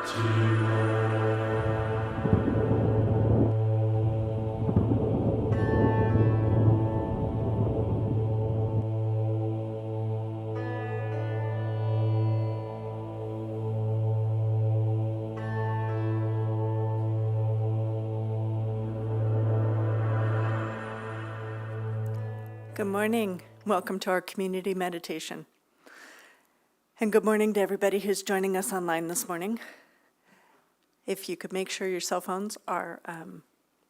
Good morning. Welcome to our community meditation. And good morning to everybody who's joining us online this morning. If you could make sure your cell phones are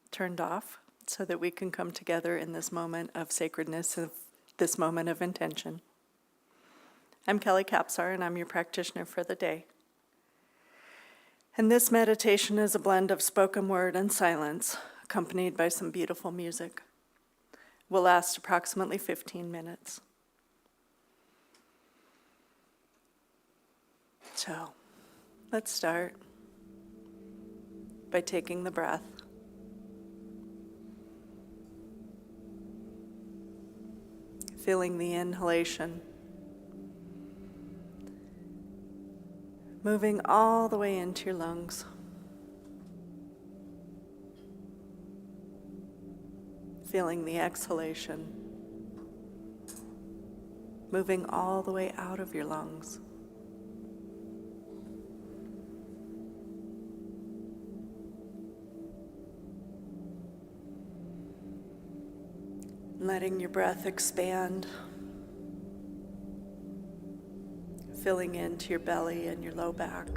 turned off so that we can come together in this moment of sacredness, of this moment of intention. I'm Kelly Capsar, and I'm your practitioner for the day. And this meditation is a blend of spoken word and silence, accompanied by some beautiful music. Will last approximately 15 minutes. So, let's start by taking the breath. Feeling the inhalation, moving all the way into your lungs. Feeling the exhalation, moving all the way out of your lungs. Letting your breath expand, filling into your belly and your low back.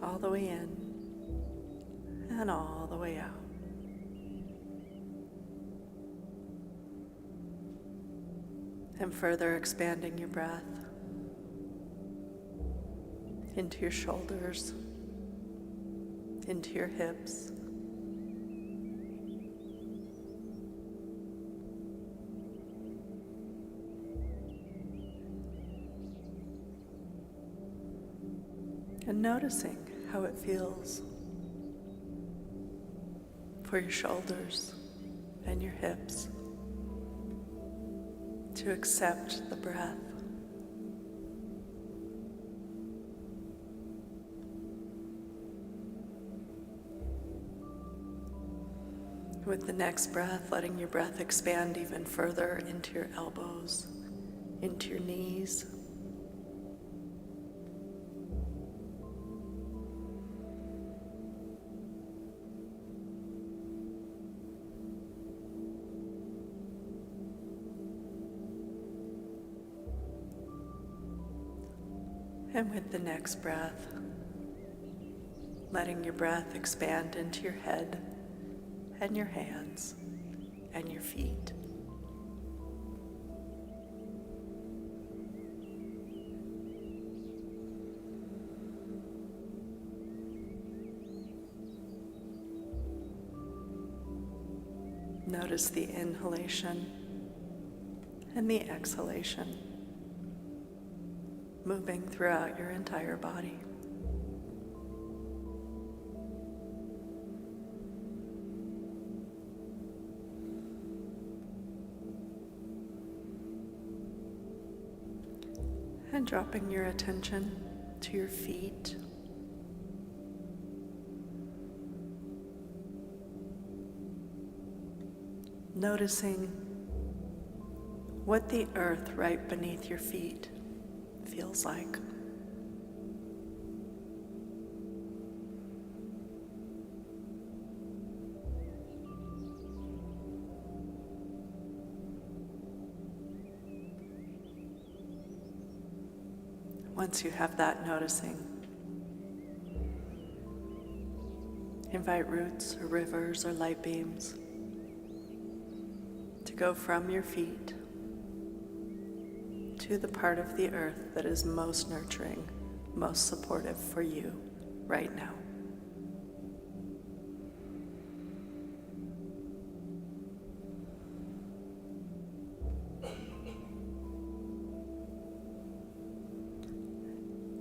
All the way in and all the way out. And further expanding your breath into your shoulders, into your hips, and noticing how it feels for your shoulders and your hips to accept the breath. With the next breath, letting your breath expand even further into your elbows, into your knees, and with the next breath, letting your breath expand into your head and your hands and your feet. Notice the inhalation and the exhalation moving throughout your entire body. And dropping your attention to your feet. Noticing what the earth right beneath your feet feels like. Once you have that noticing, invite roots or rivers or light beams to go from your feet to the part of the earth that is most nurturing, most supportive for you right now.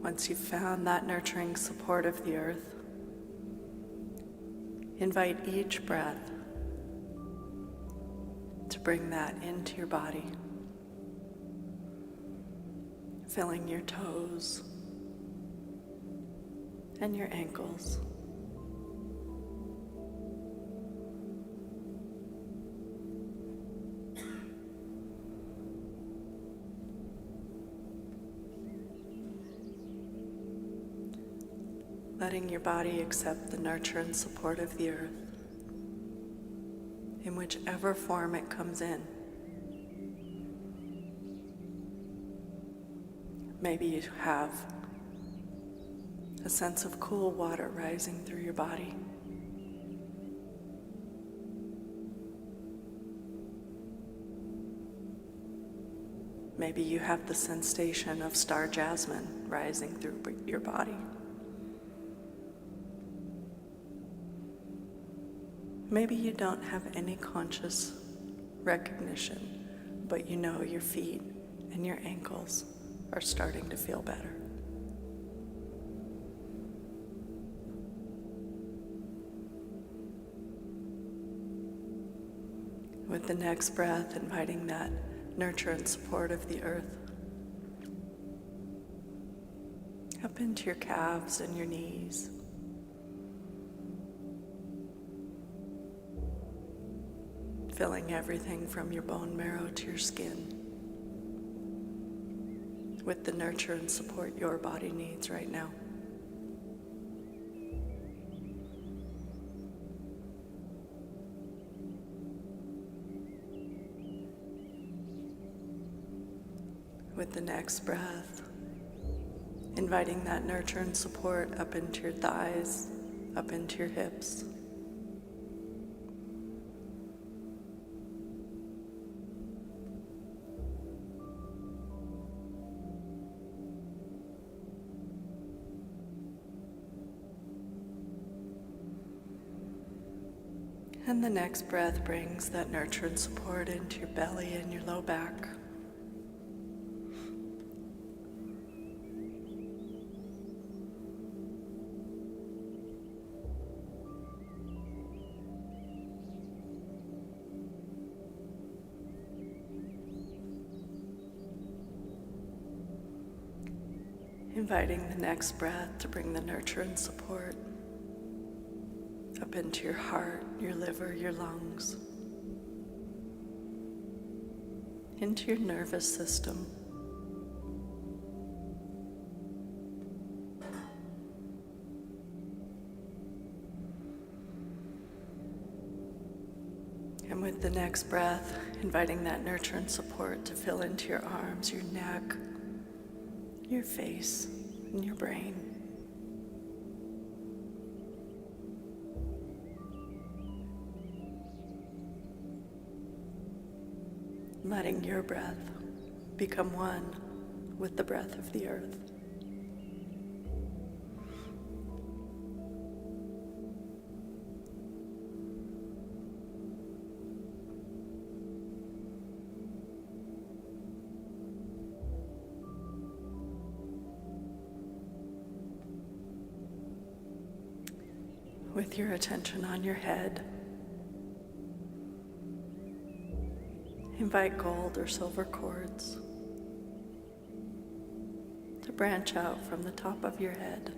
Once you've found that nurturing support of the earth, invite each breath bring that into your body, filling your toes and your ankles. Letting your body accept the nurture and support of the earth in whichever form it comes in. Maybe you have a sense of cool water rising through your body. Maybe you have the sensation of star jasmine rising through your body. Maybe you don't have any conscious recognition, but you know your feet and your ankles are starting to feel better. With the next breath, inviting that nurture and support of the earth up into your calves and your knees. Filling everything from your bone marrow to your skin with the nurture and support your body needs right now. With the next breath, inviting that nurture and support up into your thighs, up into your hips. And the next breath brings that nurture and support into your belly and your low back. Inviting the next breath to bring the nurture and support up into your heart, your liver, your lungs, into your nervous system. And with the next breath, inviting that nurture and support to fill into your arms, your neck, your face, and your brain. Letting your breath become one with the breath of the earth. With your attention on your head, invite gold or silver cords to branch out from the top of your head,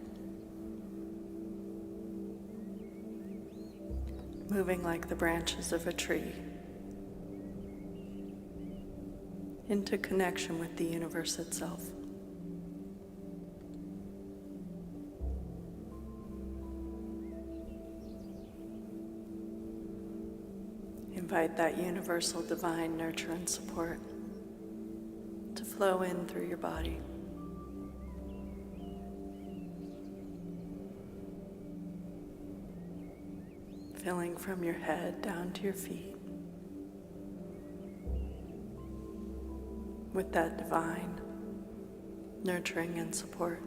moving like the branches of a tree into connection with the universe itself. Invite that universal divine nurture and support to flow in through your body. Filling from your head down to your feet with that divine nurturing and support.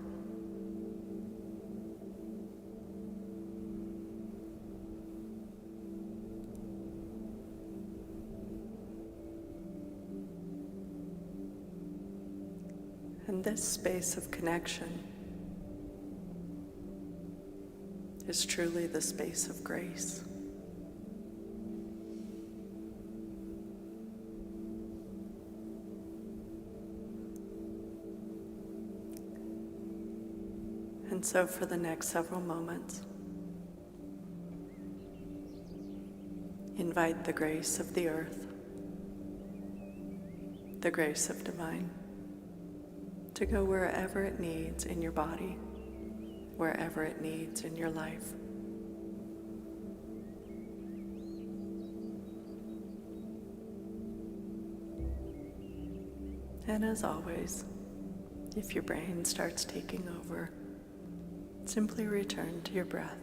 And this space of connection is truly the space of grace. And so for the next several moments, invite the grace of the earth, the grace of divine, to go wherever it needs in your body, wherever it needs in your life. And as always, if your brain starts taking over, simply return to your breath.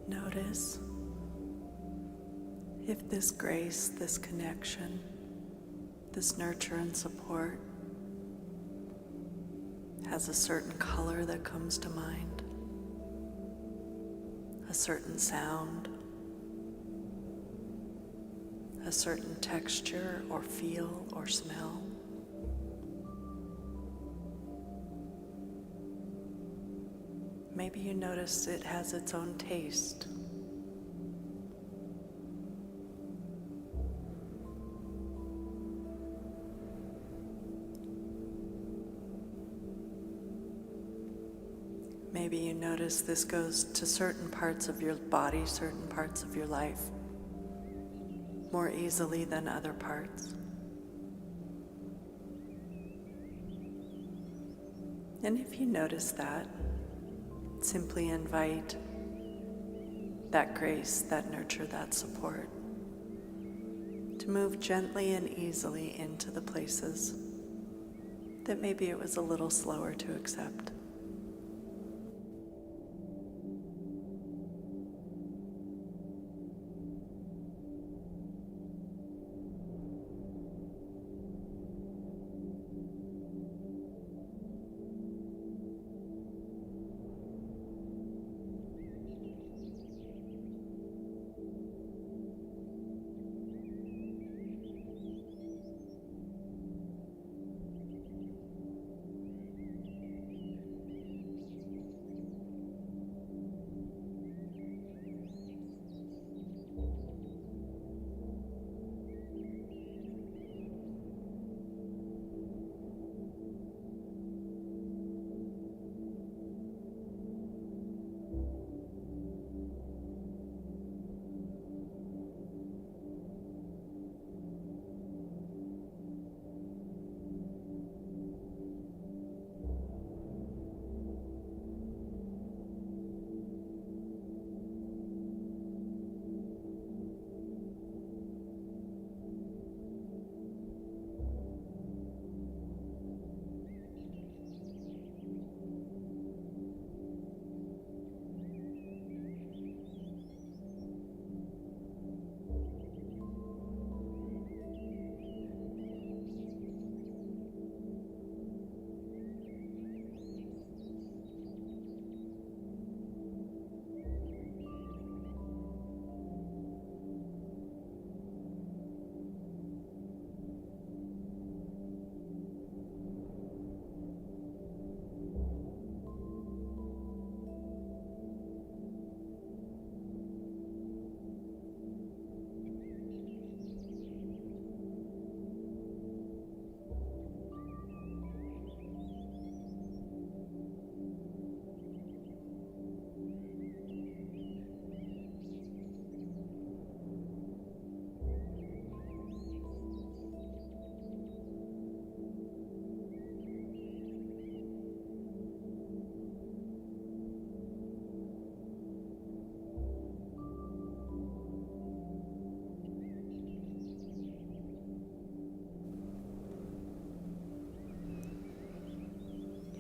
Notice if this grace, this connection, this nurture and support has a certain color that comes to mind, a certain sound, a certain texture or feel or smell. Maybe you notice it has its own taste. Maybe you notice this goes to certain parts of your body, certain parts of your life, more easily than other parts. And if you notice that, simply invite that grace, that nurture, that support to move gently and easily into the places that maybe it was a little slower to accept.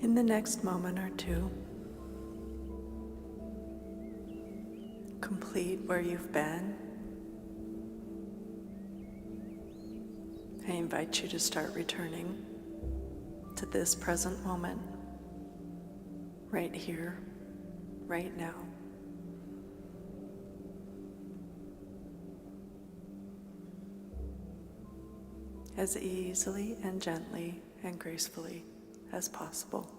In the next moment or two, complete where you've been. I invite you to start returning to this present moment, right here, right now. As easily and gently and gracefully as possible.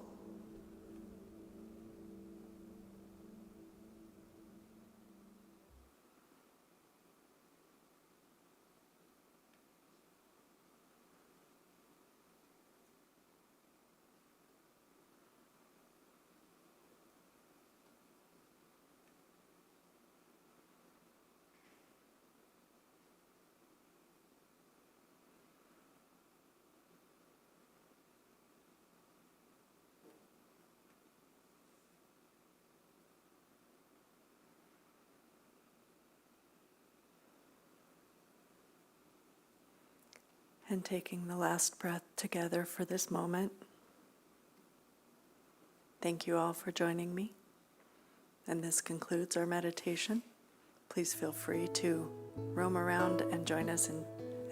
And taking the last breath together for this moment. Thank you all for joining me. And this concludes our meditation. Please feel free to roam around and join us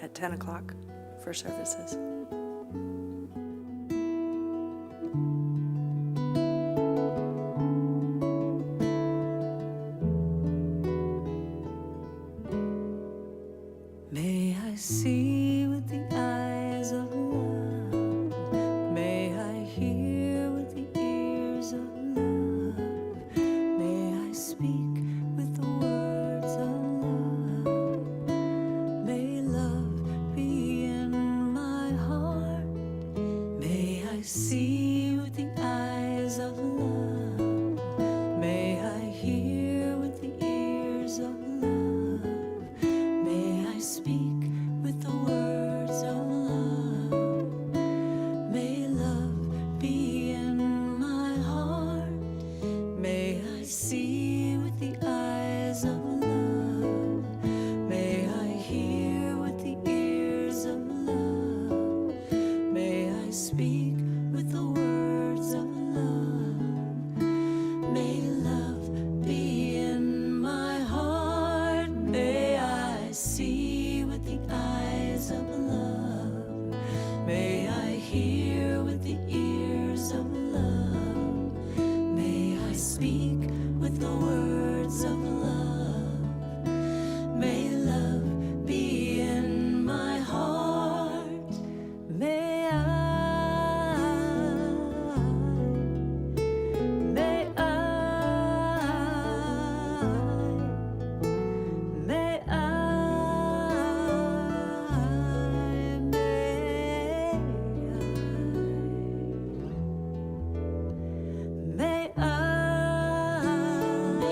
at 10 o'clock for services. May I see with the eyes of love. May I hear with the ears of love. May I speak with the words of love. May love be in my heart. May I see with the eyes of love. May I hear with the ears of love. May I speak with the words of love. May love be in my heart. May I see with the eyes of love. May I hear with the ears of love. May I speak with the words of love. May love be in my heart. May I see with the eyes of love. May I hear with the ears of love. May I speak with the words of love. May love be in my heart. May I, may I, may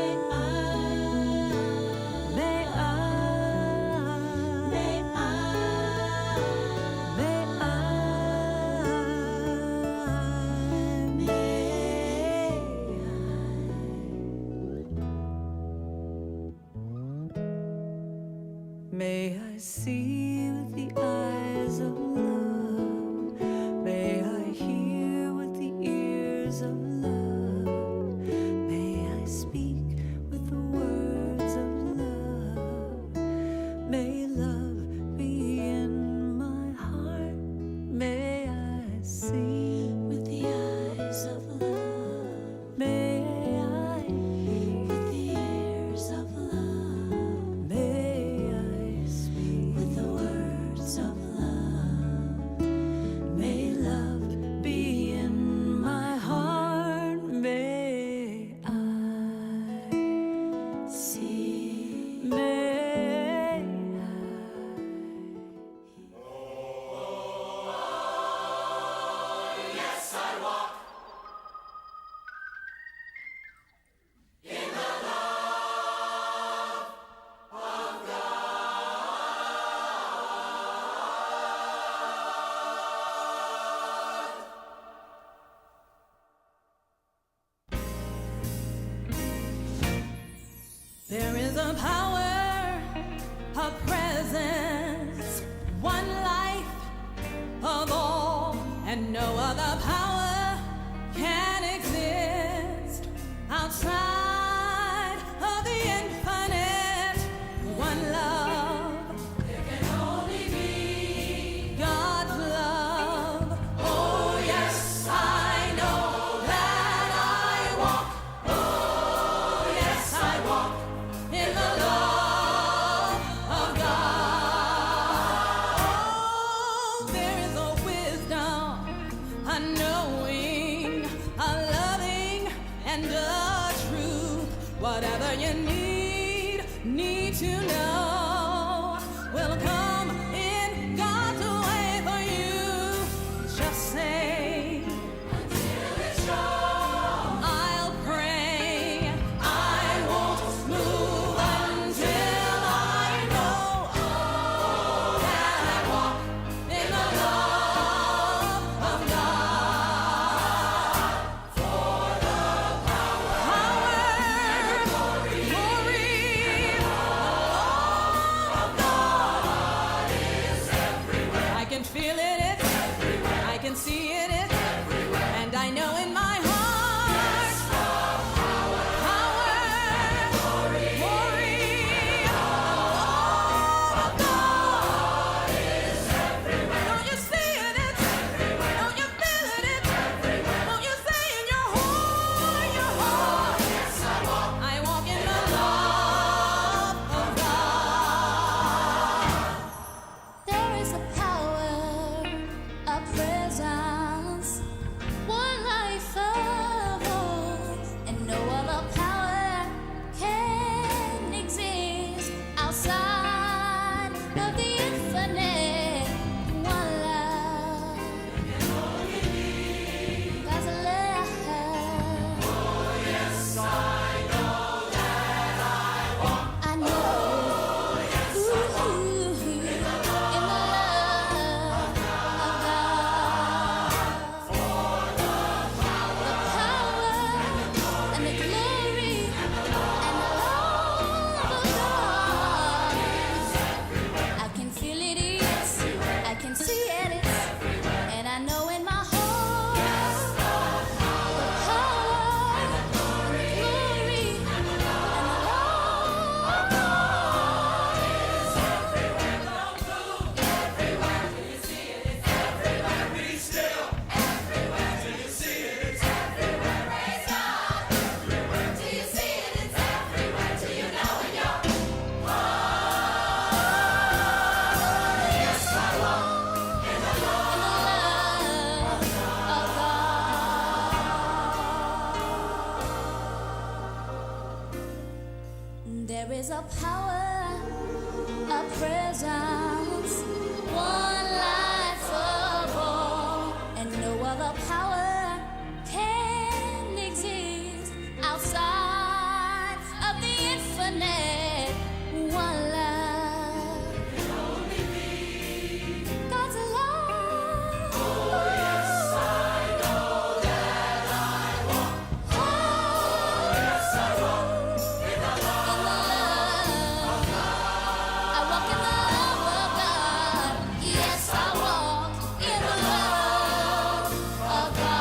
I, may I, may I see with the eyes of love. May I hear with the ears of love. May I speak with the words of love. May love be in my heart. May I see with the eyes of love. May I hear with the ears of love. May I speak with the words of love. May love be in my heart. May I see. May There is a power, a presence, one life of all, and no other power to know will come in God's way for you. Just say, until it's strong, I'll pray. I won't move until I know that I walk in the love of God. For the power, glory, of God is everywhere. I can feel it, it's everywhere. I can see it, it's everywhere. And I know in my heart, power, glory, of God is everywhere. Don't you see it, it's everywhere. Don't you feel it, it's everywhere. Won't you say in your heart, yes, I walk in the love of God. There is a power, a presence, one life of all, and no other power can exist outside of the infinite. One love, God's love. Oh yes, I know that I know. Ooh, in the love of God. For the power and the glory and the love of God. I can feel it, yes, I can see it, it's, and I know in my heart the power and the glory and the love of God is everywhere. Don't move, everywhere. Do you see it? It's everywhere. Be still. Everywhere. Do you see it? It's everywhere. Praise God. Everywhere. Do you see it? It's everywhere. Do you know in your heart? Yes, I walk in the love of God. There is a power, a presence, one life of all, and no other power can exist outside of the infinite. One love, God's love. Oh yes, I know that I walk. Oh yes, I walk in the love of God. I walk in the love of God. Yes, I walk in the love of God.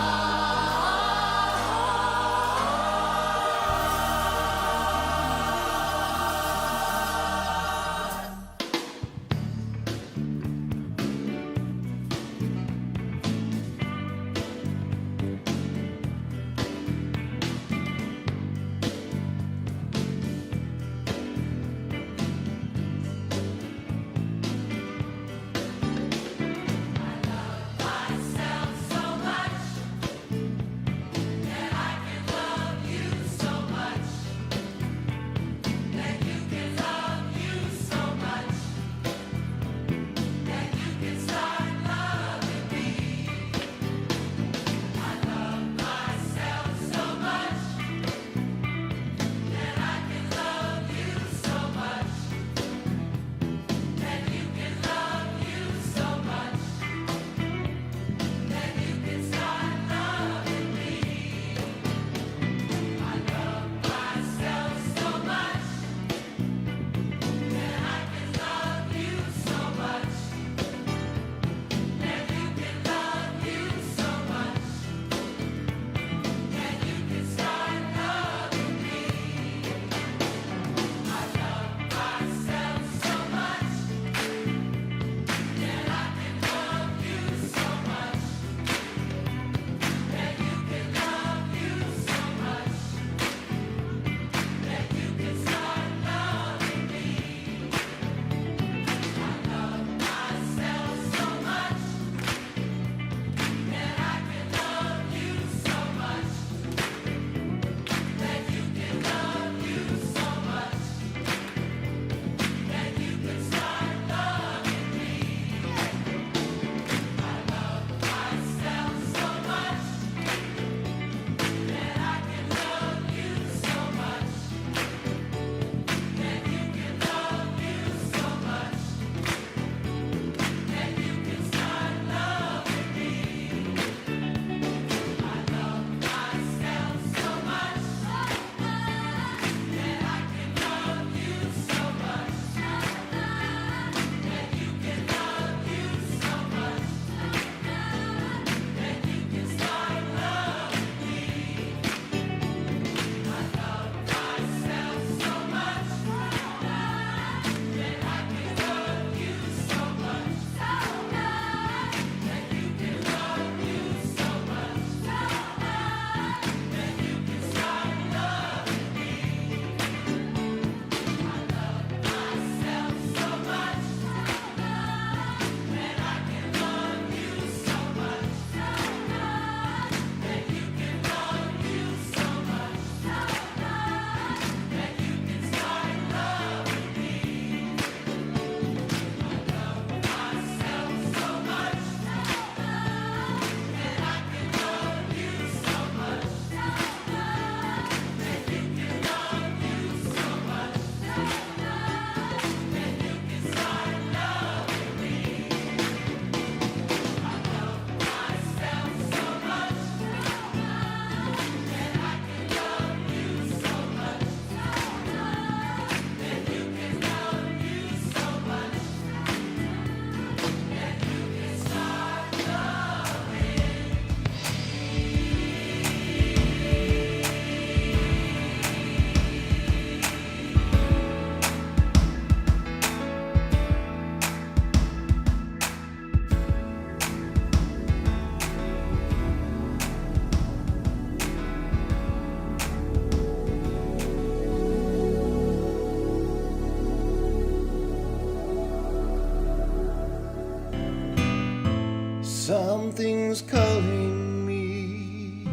Something's calling me.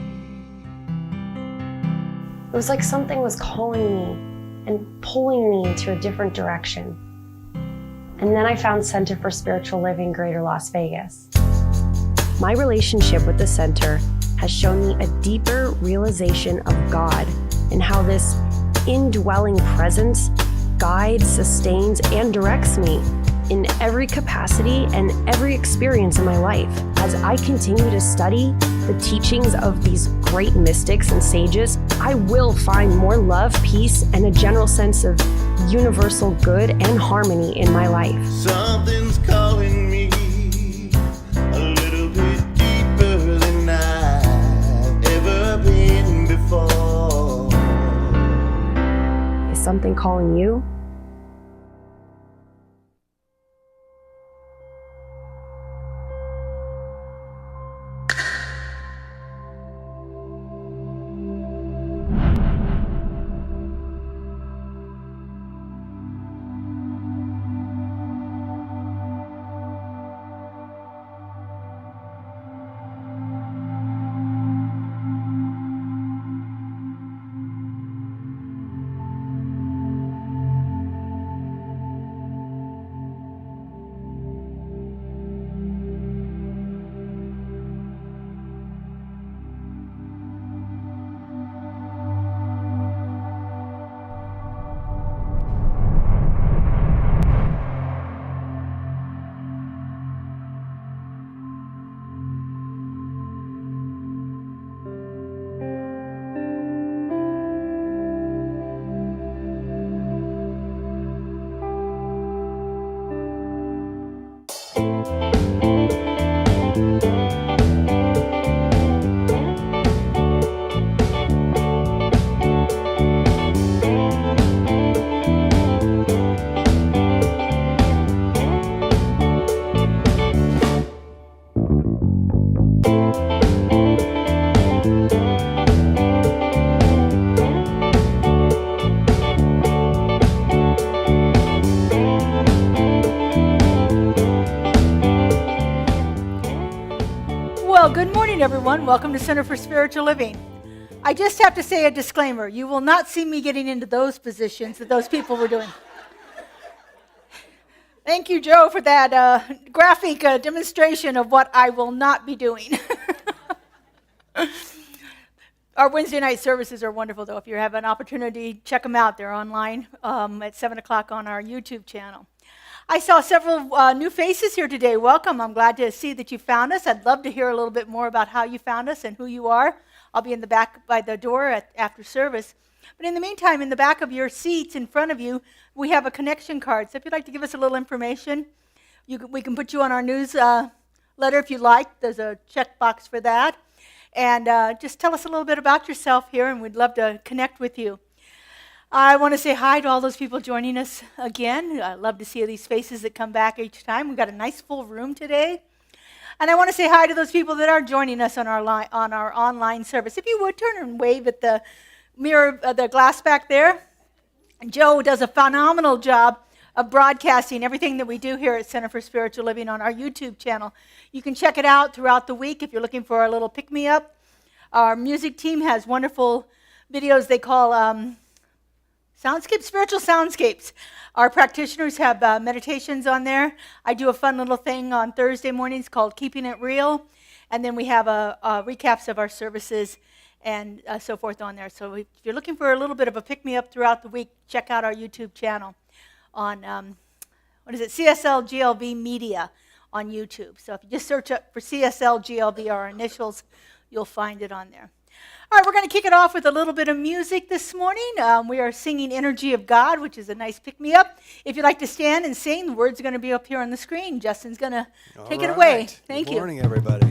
It was like something was calling me and pulling me into a different direction. And then I found Center for Spiritual Living Greater Las Vegas. My relationship with the center has shown me a deeper realization of God and how this indwelling presence guides, sustains, and directs me in every capacity and every experience in my life. As I continue to study the teachings of these great mystics and sages, I will find more love, peace, and a general sense of universal good and harmony in my life. Something's calling me a little bit deeper than I've ever been before. Is something calling you? Well, good morning, everyone. Welcome to Center for Spiritual Living. I just have to say a disclaimer. You will not see me getting into those positions that those people were doing. Thank you, Joe, for that graphic demonstration of what I will not be doing. Our Wednesday night services are wonderful, though. If you have an opportunity, check them out. They're online at 7 o'clock on our YouTube channel. I saw several new faces here today. Welcome. I'm glad to see that you found us. I'd love to hear a little bit more about how you found us and who you are. I'll be in the back by the door after service. But in the meantime, in the back of your seats in front of you, we have a connection card. So if you'd like to give us a little information, we can put you on our newsletter if you like. There's a checkbox for that. And just tell us a little bit about yourself here, and we'd love to connect with you. I want to say hi to all those people joining us again. I love to see these faces that come back each time. We've got a nice full room today. And I want to say hi to those people that are joining us on our online service. If you would, turn and wave at the mirror, the glass back there. Joe does a phenomenal job of broadcasting everything that we do here at Center for Spiritual Living on our YouTube channel. You can check it out throughout the week if you're looking for a little pick-me-up. Our music team has wonderful videos they call spiritual soundscapes. Our practitioners have meditations on there. I do a fun little thing on Thursday mornings called Keeping It Real. And then we have recaps of our services and so forth on there. So if you're looking for a little bit of a pick-me-up throughout the week, check out our YouTube channel on, CSLGLV Media on YouTube. So if you just search up for CSLGLV, our initials, you'll find it on there. All right, we're going to kick it off with a little bit of music this morning. We are singing Energy of God, which is a nice pick-me-up. If you'd like to stand and sing, the words are going to be up here on the screen. Justin's going to take it away. Thank you. Good morning, everybody.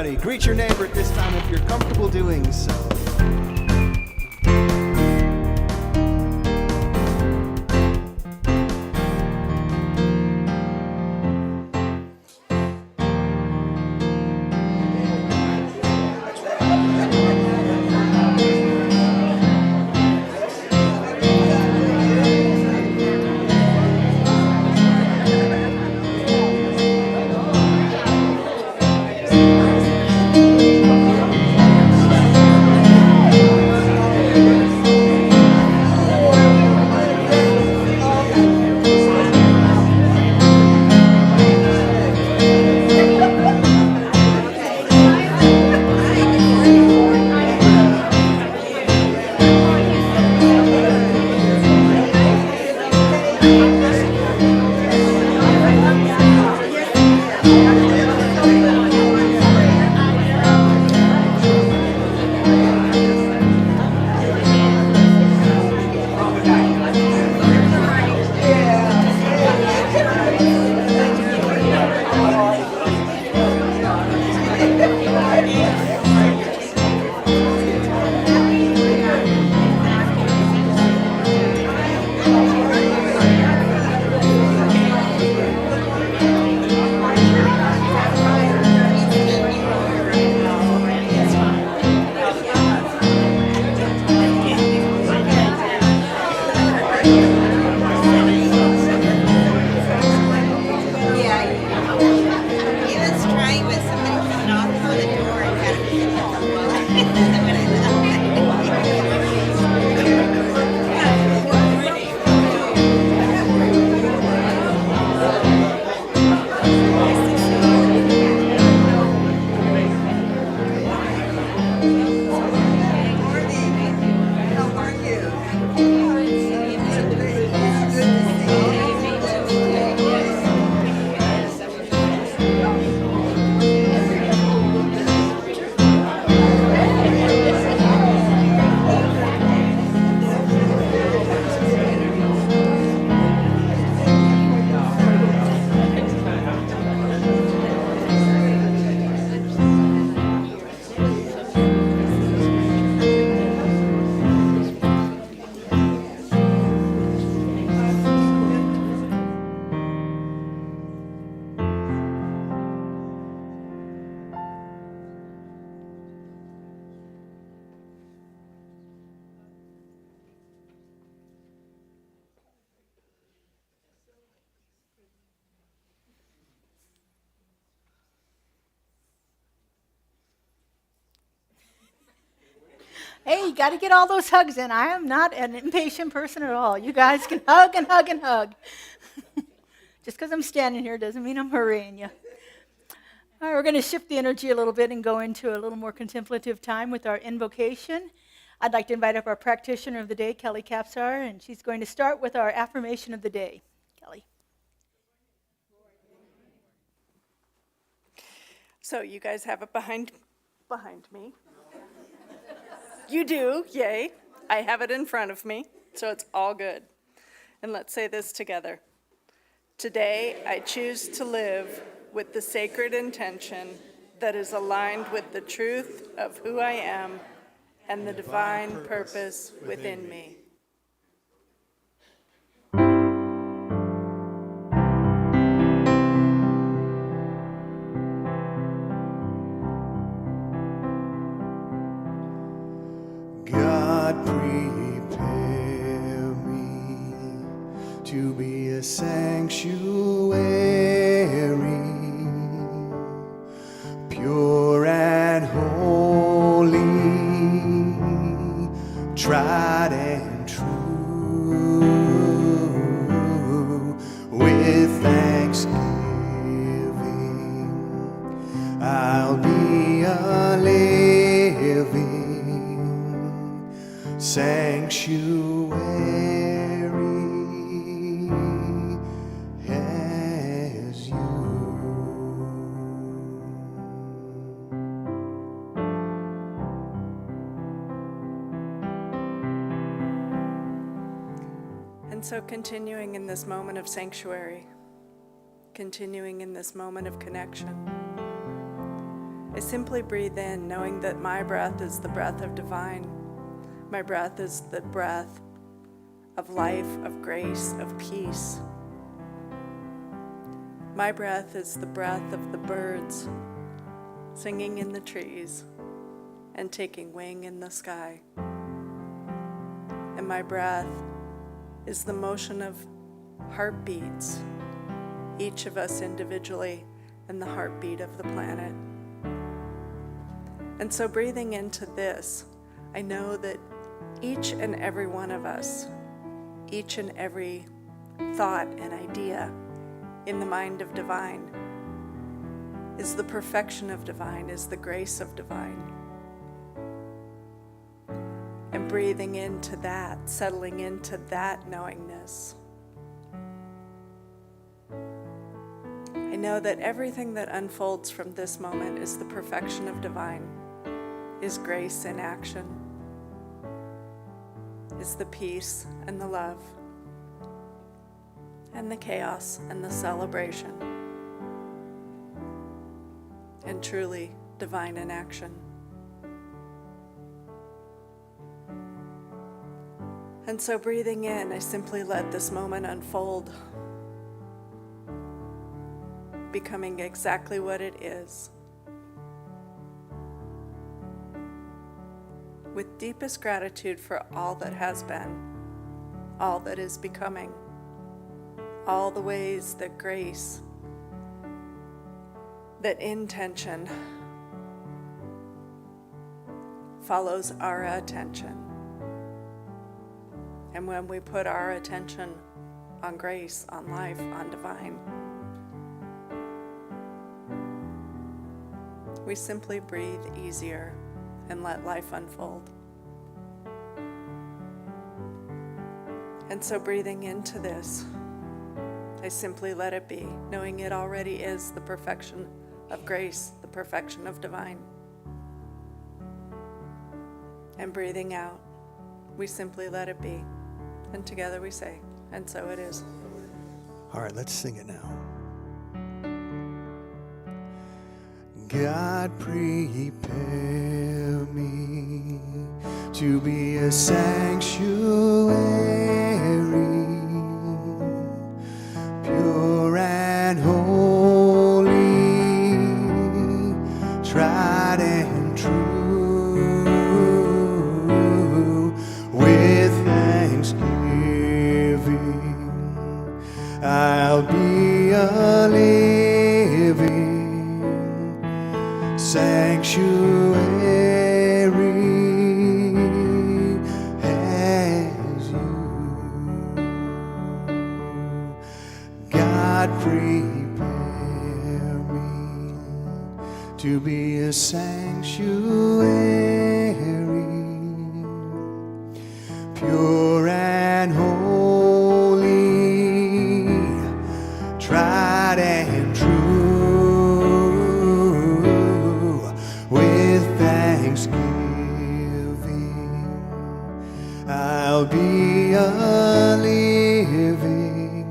everybody. Greet your neighbor at this time if you're comfortable doing so. Hey, you got to get all those hugs in. I am not an impatient person at all. You guys can hug and hug and hug. Just because I'm standing here doesn't mean I'm hurrying you. All right, we're going to shift the energy a little bit and go into a little more contemplative time with our invocation. I'd like to invite up our practitioner of the day, Kelly Capsar, and she's going to start with our affirmation of the day. Kelly. So you guys have it behind me. You do, yay. I have it in front of me, so it's all good. And let's say this together. Today, I choose to live with the sacred intention that is aligned with the truth of who I am and the divine purpose within me. God, prepare me to be a sanctuary, pure and holy, tried and true, with thanksgiving. I'll be a living sanctuary as you. And so continuing in this moment of sanctuary, continuing in this moment of connection, I simply breathe in, knowing that my breath is the breath of divine. My breath is the breath of life, of grace, of peace. My breath is the breath of the birds singing in the trees and taking wing in the sky. And my breath is the motion of heartbeats, each of us individually, and the heartbeat of the planet. And so breathing into this, I know that each and every one of us, each and every thought and idea in the mind of divine is the perfection of divine, is the grace of divine. And breathing into that, settling into that knowingness, I know that everything that unfolds from this moment is the perfection of divine, is grace in action, is the peace and the love, and the chaos and the celebration, and truly divine in action. And so breathing in, I simply let this moment unfold, becoming exactly what it is, with deepest gratitude for all that has been, all that is becoming, all the ways that grace, that intention follows our attention. And when we put our attention on grace, on life, on divine, we simply breathe easier and let life unfold. And so breathing into this, I simply let it be, knowing it already is the perfection of grace, the perfection of divine. And breathing out, we simply let it be. And together we say, and so it is. All right, let's sing it now. God, prepare me to be a sanctuary, pure and holy, tried and true, with thanksgiving. I'll be a living sanctuary as you. God, prepare me to be a sanctuary, pure and holy, tried and true, with thanksgiving. I'll be a living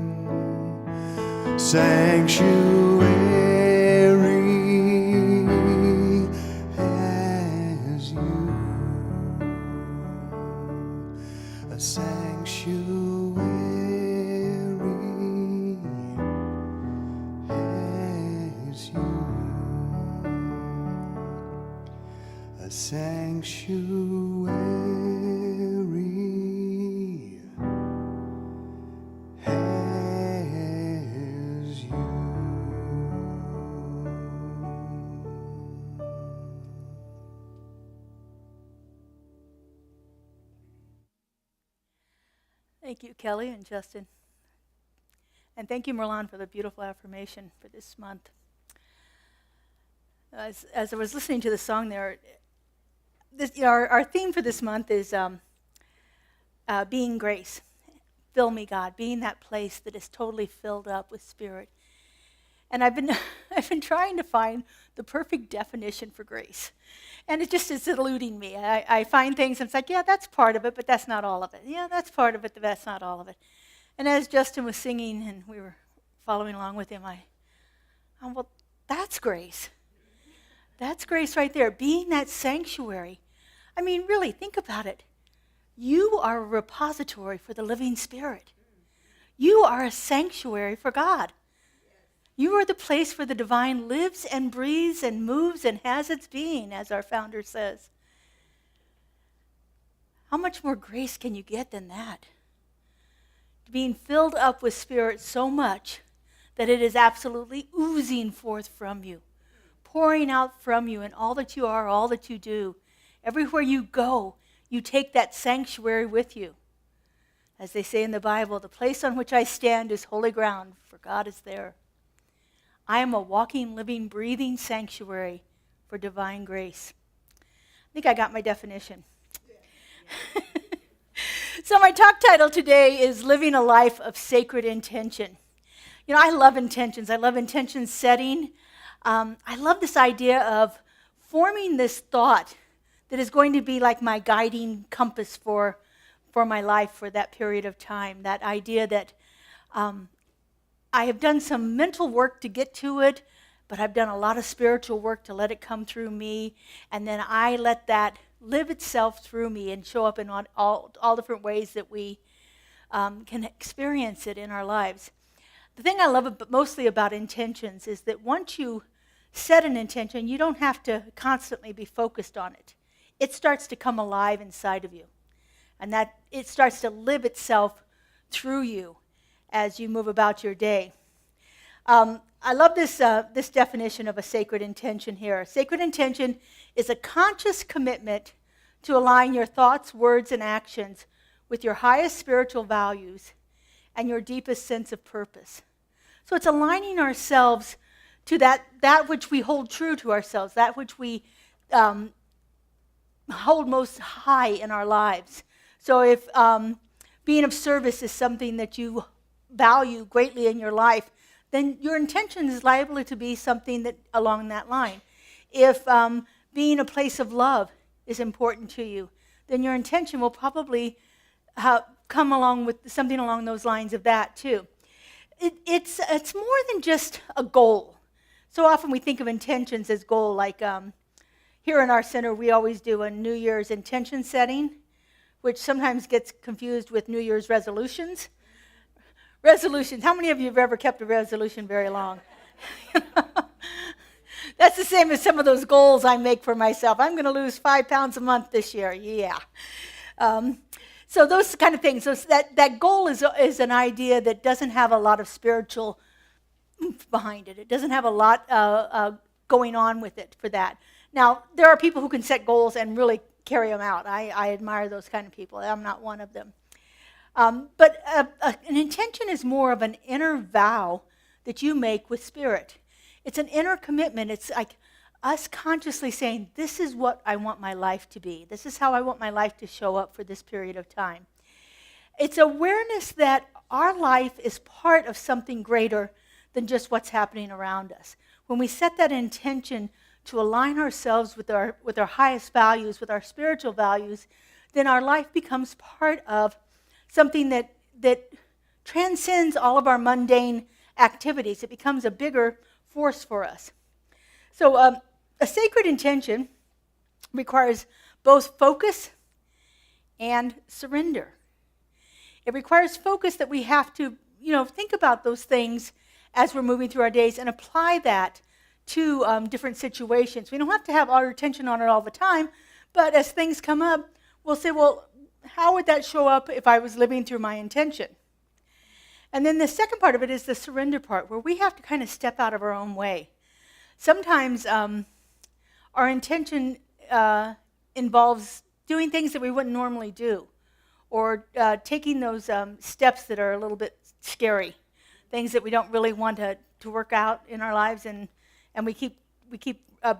sanctuary as you. A sanctuary as you. A sanctuary as you. Thank you, Kelly and Justin. And thank you, Merlon, for the beautiful affirmation for this month. As I was listening to the song there, our theme for this month is being grace. Fill me, God, being that place that is totally filled up with Spirit. And I've been trying to find the perfect definition for grace. And it just is eluding me. I find things, and it's like, yeah, that's part of it, but that's not all of it. Yeah, that's part of it, but that's not all of it. And as Justin was singing and we were following along with him, well, that's grace. That's grace right there, being that sanctuary. I mean, really, think about it. You are a repository for the living Spirit. You are a sanctuary for God. You are the place where the divine lives and breathes and moves and has its being, as our founder says. How much more grace can you get than that? Being filled up with Spirit so much that it is absolutely oozing forth from you, pouring out from you in all that you are, all that you do. Everywhere you go, you take that sanctuary with you. As they say in the Bible, the place on which I stand is holy ground, for God is there. I am a walking, living, breathing sanctuary for divine grace. I think I got my definition. So my talk title today is Living a Life of Sacred Intention. You know, I love intentions. I love intention setting. I love this idea of forming this thought that is going to be like my guiding compass for my life for that period of time. That idea that I have done some mental work to get to it, but I've done a lot of spiritual work to let it come through me, and then I let that live itself through me and show up in all different ways that we can experience it in our lives. The thing I love mostly about intentions is that once you set an intention, you don't have to constantly be focused on it. It starts to come alive inside of you, and that it starts to live itself through you as you move about your day. I love this definition of a sacred intention here. A sacred intention is a conscious commitment to align your thoughts, words, and actions with your highest spiritual values and your deepest sense of purpose. So it's aligning ourselves to that which we hold true to ourselves, that which we hold most high in our lives. So if being of service is something that you value greatly in your life, then your intention is liable to be something that along that line. If being a place of love is important to you, then your intention will probably come along with something along those lines of that too. It's more than just a goal. So often we think of intentions as goal, like here in our center we always do a New Year's intention setting, which sometimes gets confused with New Year's resolutions. Resolutions. How many of you have ever kept a resolution very long? That's the same as some of those goals I make for myself. I'm going to lose 5 pounds a month this year. Yeah. So those kind of things. So that goal is an idea that doesn't have a lot of spiritual oomph behind it. It doesn't have a lot going on with it for that. Now, there are people who can set goals and really carry them out. I admire those kind of people. I'm not one of them. But an intention is more of an inner vow that you make with Spirit. It's an inner commitment. It's like us consciously saying, this is what I want my life to be. This is how I want my life to show up for this period of time. It's awareness that our life is part of something greater than just what's happening around us. When we set that intention to align ourselves with our highest values, with our spiritual values, then our life becomes part of something that transcends all of our mundane activities. It becomes a bigger force for us. So a sacred intention requires both focus and surrender. It requires focus that we have to, think about those things as we're moving through our days and apply that to different situations. We don't have to have our attention on it all the time, but as things come up, we'll say, well, how would that show up if I was living through my intention? And then the second part of it is the surrender part, where we have to kind of step out of our own way. Sometimes our intention involves doing things that we wouldn't normally do, or taking those steps that are a little bit scary, things that we don't really want to work out in our lives, and we keep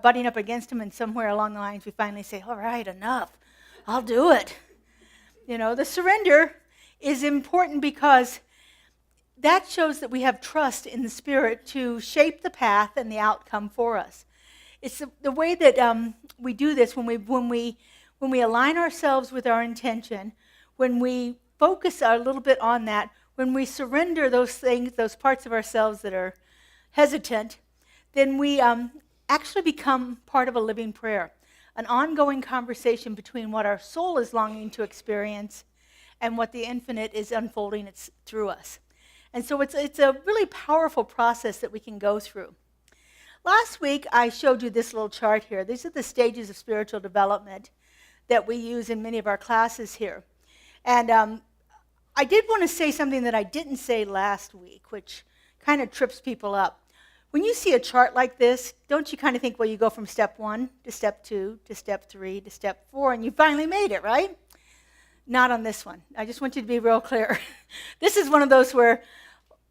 butting up against them, and somewhere along the lines we finally say, all right, enough, I'll do it. The surrender is important because that shows that we have trust in the Spirit to shape the path and the outcome for us. It's the way that we do this when we align ourselves with our intention, when we focus a little bit on that, when we surrender those things, those parts of ourselves that are hesitant, then we actually become part of a living prayer, an ongoing conversation between what our soul is longing to experience and what the infinite is unfolding through us. And so it's a really powerful process that we can go through. Last week, I showed you this little chart here. These are the stages of spiritual development that we use in many of our classes here. And I did want to say something that I didn't say last week, which kind of trips people up. When you see a chart like this, don't you kind of think, well, you go from step 1 to step 2 to step 3 to step 4, and you finally made it, right? Not on this one. I just want you to be real clear. This is one of those where,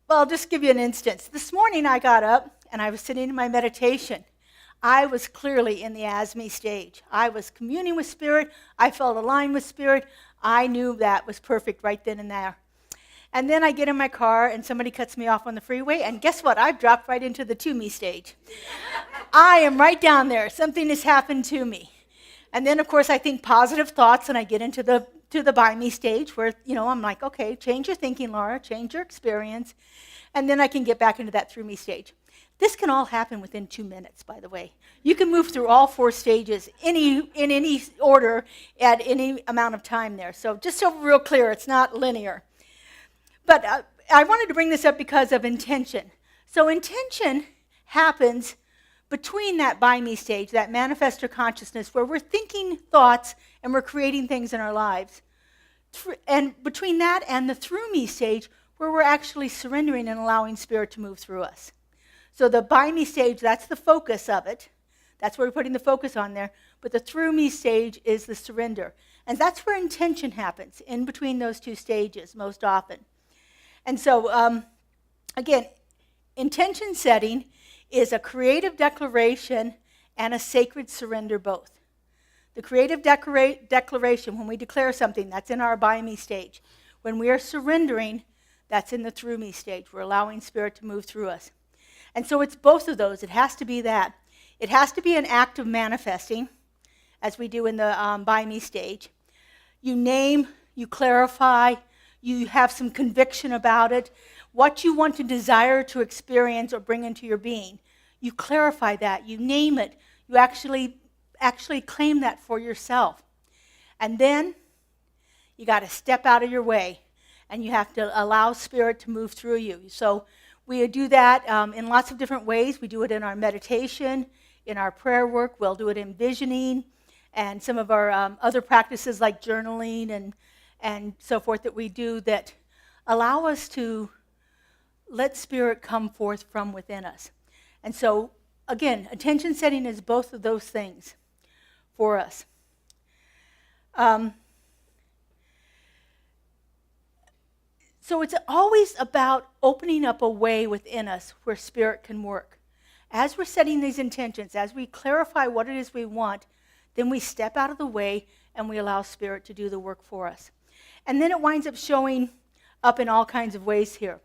well, I'll just give you an instance. This morning I got up and I was sitting in my meditation. I was clearly in the ASME stage. I was communing with Spirit. I felt aligned with Spirit. I knew that was perfect right then and there. And then I get in my car and somebody cuts me off on the freeway, and guess what? I've dropped right into the to me stage. I am right down there. Something has happened to me. And then, of course, I think positive thoughts, and I get into the by me stage where, I'm like, okay, change your thinking, Laura, change your experience, and then I can get back into that through me stage. This can all happen within 2 minutes, by the way. You can move through all 4 stages in any order at any amount of time there. So just so we're real clear, it's not linear. But I wanted to bring this up because of intention. So intention happens between that by me stage, that manifestor consciousness, where we're thinking thoughts and we're creating things in our lives. And between that and the through me stage, where we're actually surrendering and allowing Spirit to move through us. So the by me stage, that's the focus of it. That's where we're putting the focus on there. But the through me stage is the surrender. And that's where intention happens, in between those 2 stages most often. And so, again, intention setting is a creative declaration and a sacred surrender both. The creative declaration, when we declare something, that's in our by me stage. When we are surrendering, that's in the through me stage. We're allowing Spirit to move through us. And so it's both of those. It has to be that. It has to be an act of manifesting, as we do in the by me stage. You name, you clarify, you have some conviction about it. What you want to desire to experience or bring into your being, you clarify that, you name it, you actually claim that for yourself. And then you got to step out of your way, and you have to allow Spirit to move through you. So we do that in lots of different ways. We do it in our meditation, in our prayer work. We'll do it in visioning, and some of our other practices like journaling and so forth that we do that allow us to let Spirit come forth from within us. And so, again, attention setting is both of those things for us. So it's always about opening up a way within us where Spirit can work. As we're setting these intentions, as we clarify what it is we want, then we step out of the way and we allow Spirit to do the work for us. And then it winds up showing up in all kinds of ways here.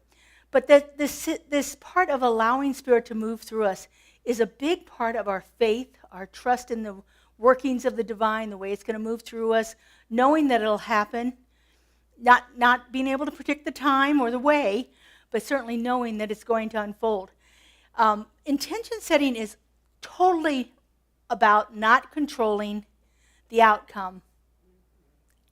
But this part of allowing Spirit to move through us is a big part of our faith, our trust in the workings of the divine, the way it's going to move through us, knowing that it'll happen, not being able to predict the time or the way, but certainly knowing that it's going to unfold. Intention setting is totally about not controlling the outcome.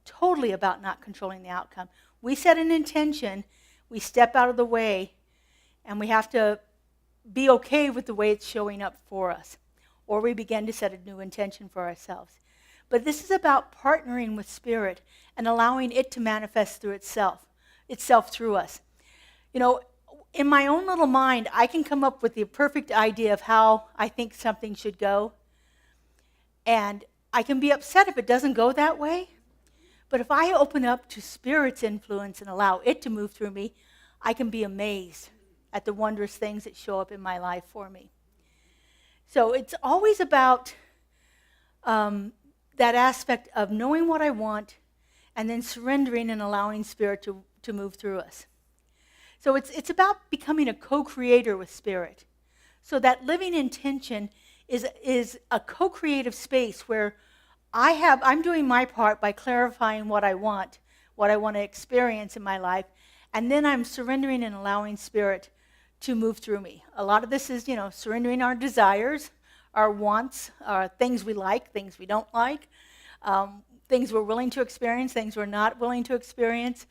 Totally about not controlling the outcome. We set an intention, we step out of the way, and we have to be okay with the way it's showing up for us. Or we begin to set a new intention for ourselves. But this is about partnering with Spirit and allowing it to manifest through itself through us. In my own little mind, I can come up with the perfect idea of how I think something should go. And I can be upset if it doesn't go that way. But if I open up to Spirit's influence and allow it to move through me, I can be amazed at the wondrous things that show up in my life for me. So it's always about that aspect of knowing what I want and then surrendering and allowing Spirit to move through us. So it's about becoming a co-creator with Spirit. So that living intention is a co-creative space where I'm doing my part by clarifying what I want to experience in my life, and then I'm surrendering and allowing Spirit to move through me. A lot of this is, surrendering our desires, our wants, things we like, things we don't like, things we're willing to experience, things we're not willing to experience,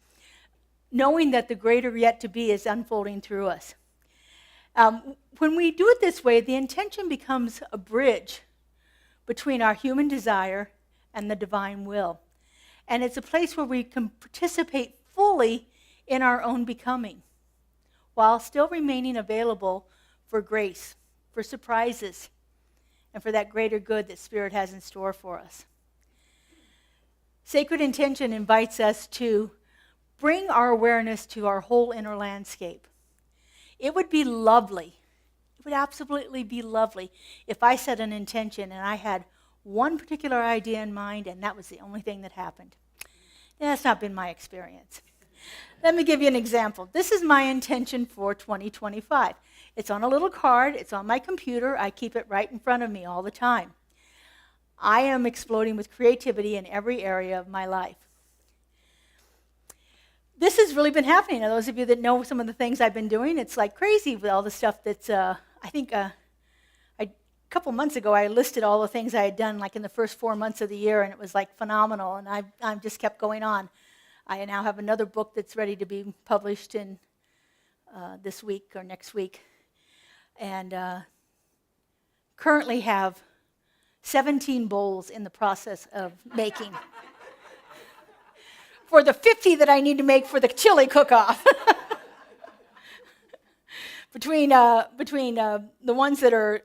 knowing that the greater yet to be is unfolding through us. When we do it this way, the intention becomes a bridge between our human desire and the divine will. And it's a place where we can participate fully in our own becoming, while still remaining available for grace, for surprises, and for that greater good that Spirit has in store for us. Sacred intention invites us to bring our awareness to our whole inner landscape. It would be lovely, it would absolutely be lovely if I set an intention and I had one particular idea in mind and that was the only thing that happened. That's not been my experience. Let me give you an example. This is my intention for 2025. It's on a little card. It's on my computer. I keep it right in front of me all the time. I am exploding with creativity in every area of my life. This has really been happening. Now, those of you that know some of the things I've been doing, it's like crazy with all the stuff that's, a couple months ago, I listed all the things I had done like in the first 4 months of the year, and it was like phenomenal, and I've just kept going on. I now have another book that's ready to be published in this week or next week, and currently have 17 bowls in the process of making for the 50 that I need to make for the chili cook-off. Between the ones that are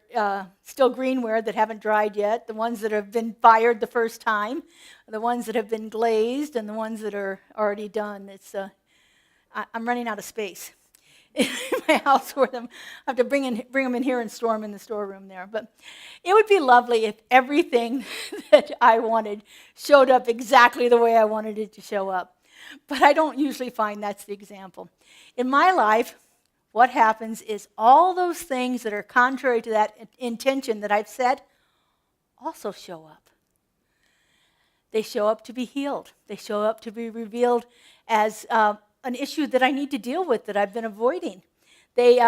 still greenware that haven't dried yet, the ones that have been fired the first time, the ones that have been glazed, and the ones that are already done. I'm running out of space in my house for them. I have to bring them in here and store them in the storeroom there. But it would be lovely if everything that I wanted showed up exactly the way I wanted it to show up. But I don't usually find that's the example. In my life, what happens is all those things that are contrary to that intention that I've set also show up. They show up to be healed. They show up to be revealed as an issue that I need to deal with that I've been avoiding. They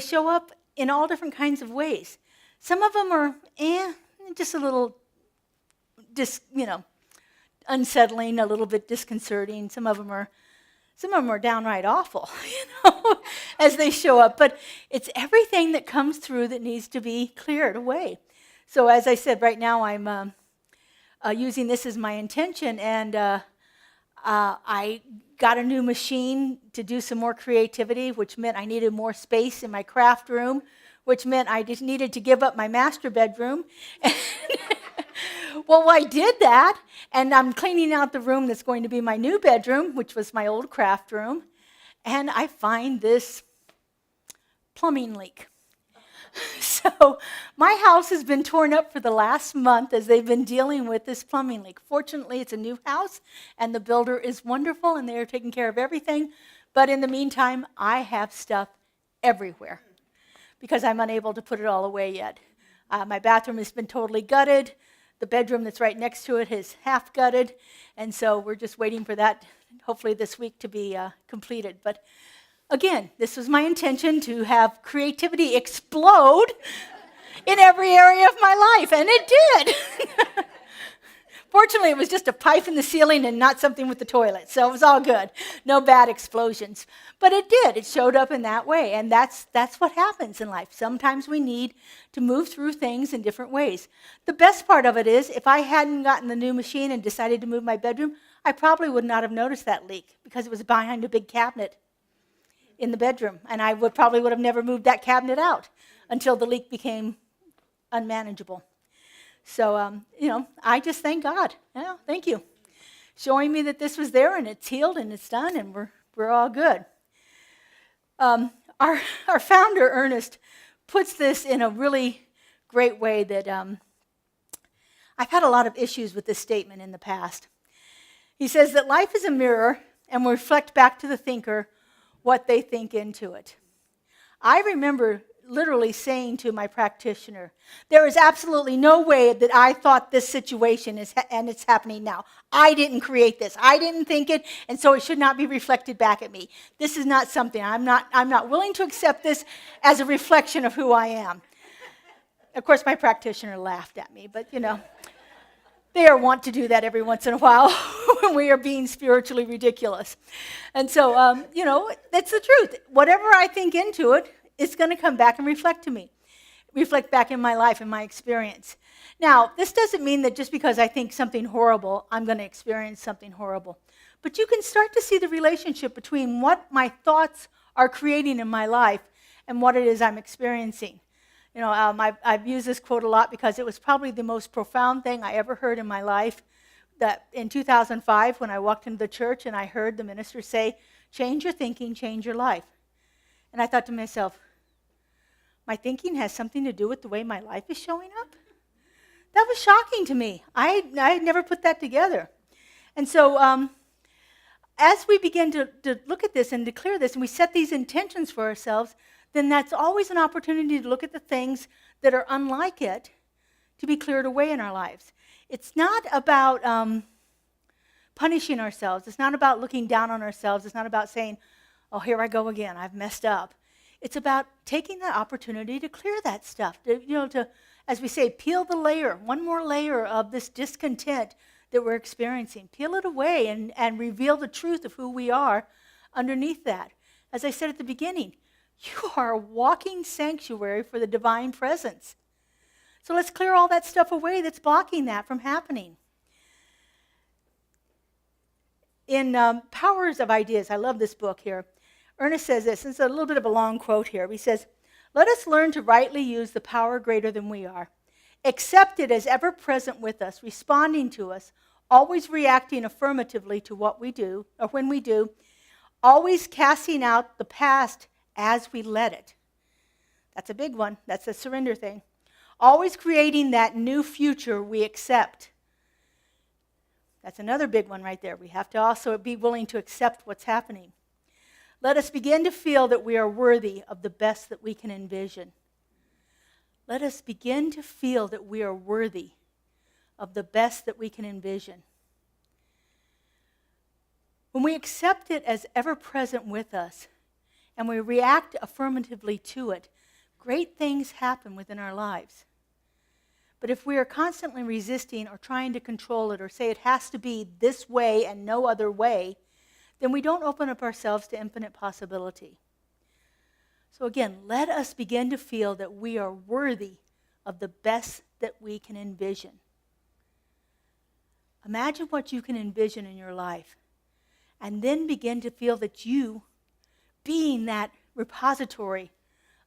show up in all different kinds of ways. Some of them are just a little unsettling, a little bit disconcerting. Some of them are downright awful, as they show up. But it's everything that comes through that needs to be cleared away. So as I said, right now I'm using this as my intention, and I got a new machine to do some more creativity, which meant I needed more space in my craft room, which meant I just needed to give up my master bedroom. Well, I did that, and I'm cleaning out the room that's going to be my new bedroom, which was my old craft room, and I find this plumbing leak. So my house has been torn up for the last month as they've been dealing with this plumbing leak. Fortunately, it's a new house, and the builder is wonderful, and they are taking care of everything. But in the meantime, I have stuff everywhere because I'm unable to put it all away yet. My bathroom has been totally gutted. The bedroom that's right next to it is half gutted, and so we're just waiting for that, hopefully this week, to be completed. But again, this was my intention, to have creativity explode in every area of my life, and it did. Fortunately, it was just a pipe in the ceiling and not something with the toilet, so it was all good. No bad explosions. But it did. It showed up in that way, and that's what happens in life. Sometimes we need to move through things in different ways. The best part of it is, if I hadn't gotten the new machine and decided to move my bedroom, I probably would not have noticed that leak because it was behind a big cabinet in the bedroom, and I probably would have never moved that cabinet out until the leak became unmanageable. So, I just thank God. Thank you. Showing me that this was there, and it's healed, and it's done, and we're all good. Our founder, Ernest, puts this in a really great way that I've had a lot of issues with this statement in the past. He says that life is a mirror, and we reflect back to the thinker what they think into it. I remember literally saying to my practitioner, there is absolutely no way that I thought this situation is, and it's happening now. I didn't create this. I didn't think it, and so it should not be reflected back at me. This is not something, I'm not willing to accept this as a reflection of who I am. Of course, my practitioner laughed at me, but they are wont to do that every once in a while when we are being spiritually ridiculous. And so, that's the truth. Whatever I think into it, it's going to come back and reflect back in my life and my experience. Now, this doesn't mean that just because I think something horrible, I'm going to experience something horrible. But you can start to see the relationship between what my thoughts are creating in my life and what it is I'm experiencing. I've used this quote a lot because it was probably the most profound thing I ever heard in my life. That in 2005, when I walked into the church and I heard the minister say, "Change your thinking, change your life." And I thought to myself, my thinking has something to do with the way my life is showing up? That was shocking to me. I had never put that together. And so as we begin to look at this and declare this, and we set these intentions for ourselves, then that's always an opportunity to look at the things that are unlike it to be cleared away in our lives. It's not about punishing ourselves. It's not about looking down on ourselves. It's not about saying, "Oh, here I go again. I've messed up." It's about taking the opportunity to clear that stuff, to, as we say, peel the layer, one more layer of this discontent that we're experiencing. Peel it away and reveal the truth of who we are underneath that. As I said at the beginning, you are a walking sanctuary for the divine presence. So let's clear all that stuff away that's blocking that from happening. In Powers of Ideas, I love this book here. Ernest says this, and it's a little bit of a long quote here. He says, "Let us learn to rightly use the power greater than we are. Accept it as ever present with us, responding to us, always reacting affirmatively to what we do, or when we do, always casting out the past as we let it." That's a big one. That's a surrender thing. Always creating that new future we accept. That's another big one right there. We have to also be willing to accept what's happening. Let us begin to feel that we are worthy of the best that we can envision. Let us begin to feel that we are worthy of the best that we can envision. When we accept it as ever present with us and we react affirmatively to it, great things happen within our lives. But if we are constantly resisting or trying to control it or say it has to be this way and no other way, then we don't open up ourselves to infinite possibility. So again, let us begin to feel that we are worthy of the best that we can envision. Imagine what you can envision in your life, and then begin to feel that you, being that repository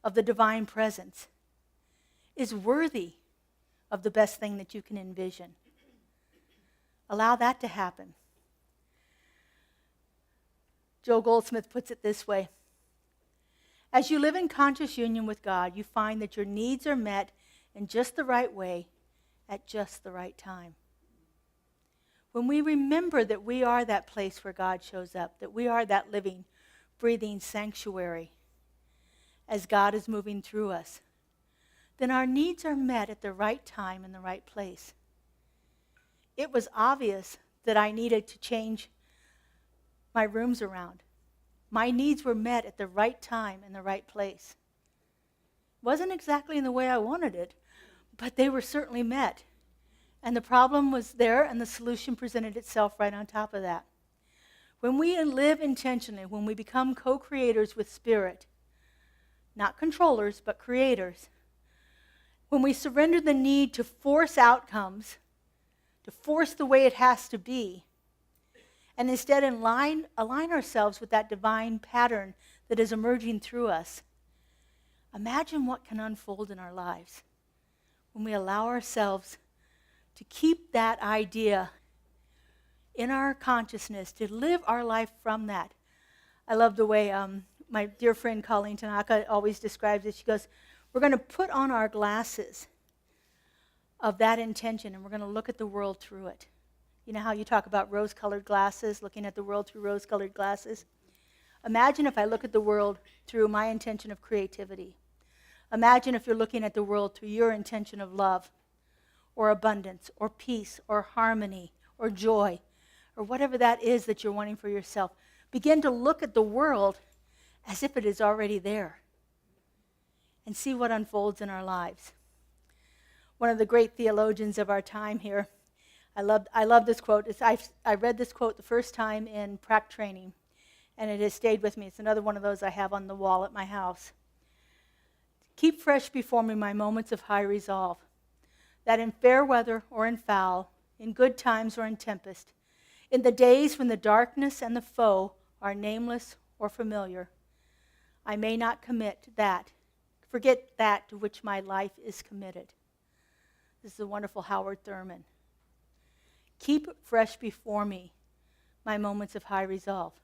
of the divine presence, is worthy of the best thing that you can envision. Allow that to happen. Joe Goldsmith puts it this way: as you live in conscious union with God, you find that your needs are met in just the right way at just the right time. When we remember that we are that place where God shows up, that we are that living, breathing sanctuary as God is moving through us, then our needs are met at the right time and the right place. It was obvious that I needed to change my rooms around. My needs were met at the right time and the right place. Wasn't exactly in the way I wanted it, but they were certainly met. And the problem was there, and the solution presented itself right on top of that. When we live intentionally, when we become co-creators with Spirit, not controllers, but creators, when we surrender the need to force outcomes, to force the way it has to be, and instead align ourselves with that divine pattern that is emerging through us, imagine what can unfold in our lives when we allow ourselves to keep that idea in our consciousness, to live our life from that. I love the way my dear friend Colleen Tanaka always describes it. She goes, we're going to put on our glasses of that intention, and we're going to look at the world through it. You know how you talk about rose-colored glasses, looking at the world through rose-colored glasses? Imagine if I look at the world through my intention of creativity. Imagine if you're looking at the world through your intention of love, or abundance, or peace, or harmony, or joy, or whatever that is that you're wanting for yourself. Begin to look at the world as if it is already there, and see what unfolds in our lives. one of the great theologians of our time here. I love this quote. I read this quote the first time in prac training, and it has stayed with me. It's another one of those I have on the wall at my house. Keep fresh before me my moments of high resolve, that in fair weather or in foul, in good times or in tempest, in the days when the darkness and the foe are nameless or familiar, I may not forget that to which my life is committed. This is the wonderful Howard Thurman. Keep fresh before me my moments of high resolve.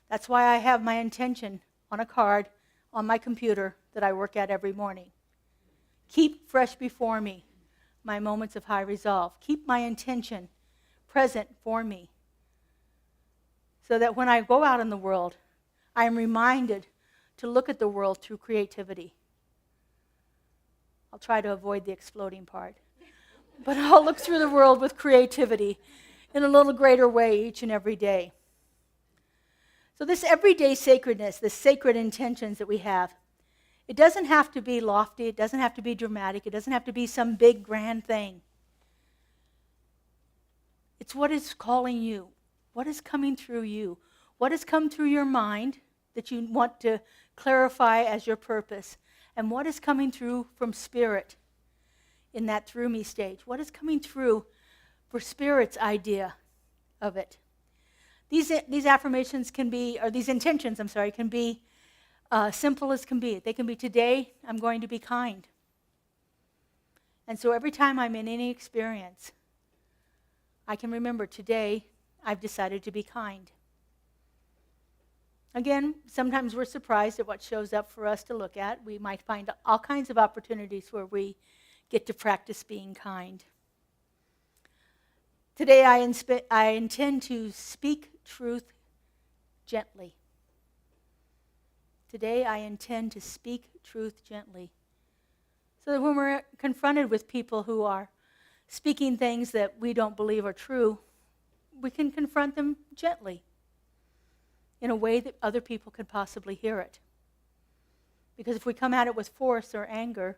That's why I have my intention on a card on my computer that I work at every morning. Keep fresh before me my moments of high resolve. Keep my intention present for me, so that when I go out in the world, I am reminded to look at the world through creativity. I'll try to avoid the exploding part. But I'll look through the world with creativity in a little greater way each and every day. So this everyday sacredness, the sacred intentions that we have, it doesn't have to be lofty, it doesn't have to be dramatic, it doesn't have to be some big grand thing. It's what is calling you, what is coming through you, what has come through your mind that you want to clarify as your purpose, and what is coming through from Spirit in that through me stage. What is coming through for Spirit's idea of it? These affirmations can be, or these intentions, can be simple as can be. They can be, today I'm going to be kind. And so every time I'm in any experience, I can remember, today I've decided to be kind. Again, sometimes we're surprised at what shows up for us to look at. We might find all kinds of opportunities where we get to practice being kind. Today I intend to speak truth gently. Today I intend to speak truth gently. So that when we're confronted with people who are speaking things that we don't believe are true, we can confront them gently in a way that other people could possibly hear it. Because if we come at it with force or anger,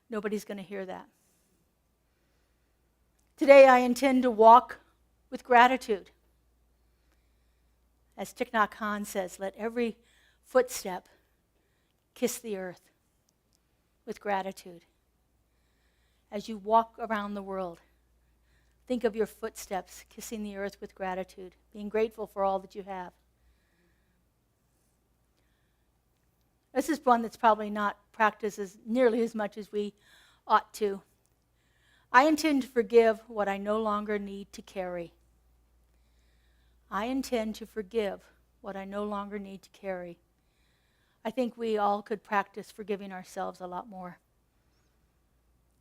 nobody's going to hear that. Today I intend to walk with gratitude. As Thich Nhat Hanh says, let every footstep kiss the earth with gratitude. As you walk around the world, think of your footsteps kissing the earth with gratitude, being grateful for all that you have. This is one that's probably not practiced nearly as much as we ought to. I intend to forgive what I no longer need to carry. I intend to forgive what I no longer need to carry. I think we all could practice forgiving ourselves a lot more.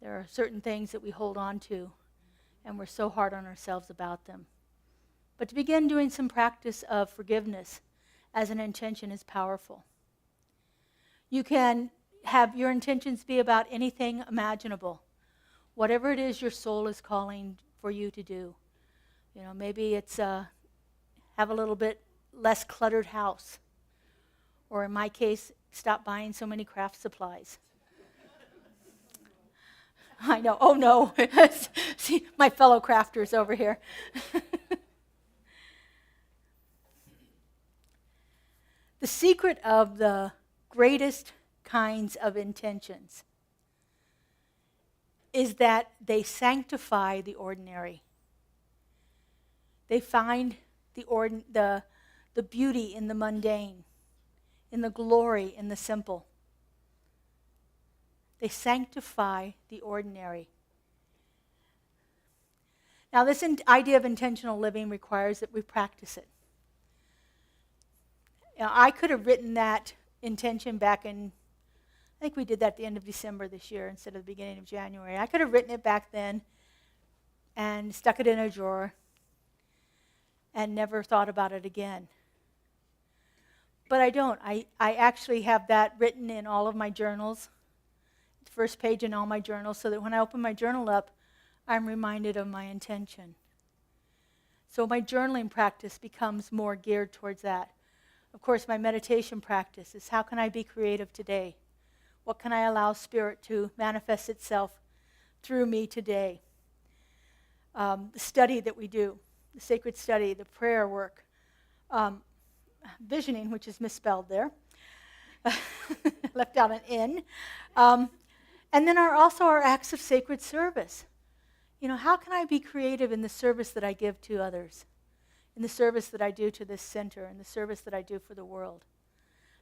There are certain things that we hold on to, and we're so hard on ourselves about them. But to begin doing some practice of forgiveness as an intention is powerful. You can have your intentions be about anything imaginable. Whatever it is your soul is calling for you to do. You know, maybe it's have a little bit less cluttered house. Or in my case, stop buying so many craft supplies. I know, oh no. See, my fellow crafters over here. The secret of the greatest kinds of intentions is that they sanctify the ordinary. They find the beauty in the mundane, in the glory in the simple. They sanctify the ordinary. Now, this idea of intentional living requires that we practice it. Now, I could have written that intention back in, I think we did that at the end of December this year instead of the beginning of January. I could have written it back then and stuck it in a drawer and never thought about it again. But I don't. I actually have that written in all of my journals, the first page in all my journals, so that when I open my journal up, I'm reminded of my intention. So my journaling practice becomes more geared towards that. Of course, my meditation practice is, how can I be creative today? What can I allow Spirit to manifest itself through me today. The study that we do, the sacred study, the prayer work, visioning, which is misspelled there, left out an N, and then also our acts of sacred service. How can I be creative in the service that I give to others, in the service that I do to this center, in the service that I do for the world?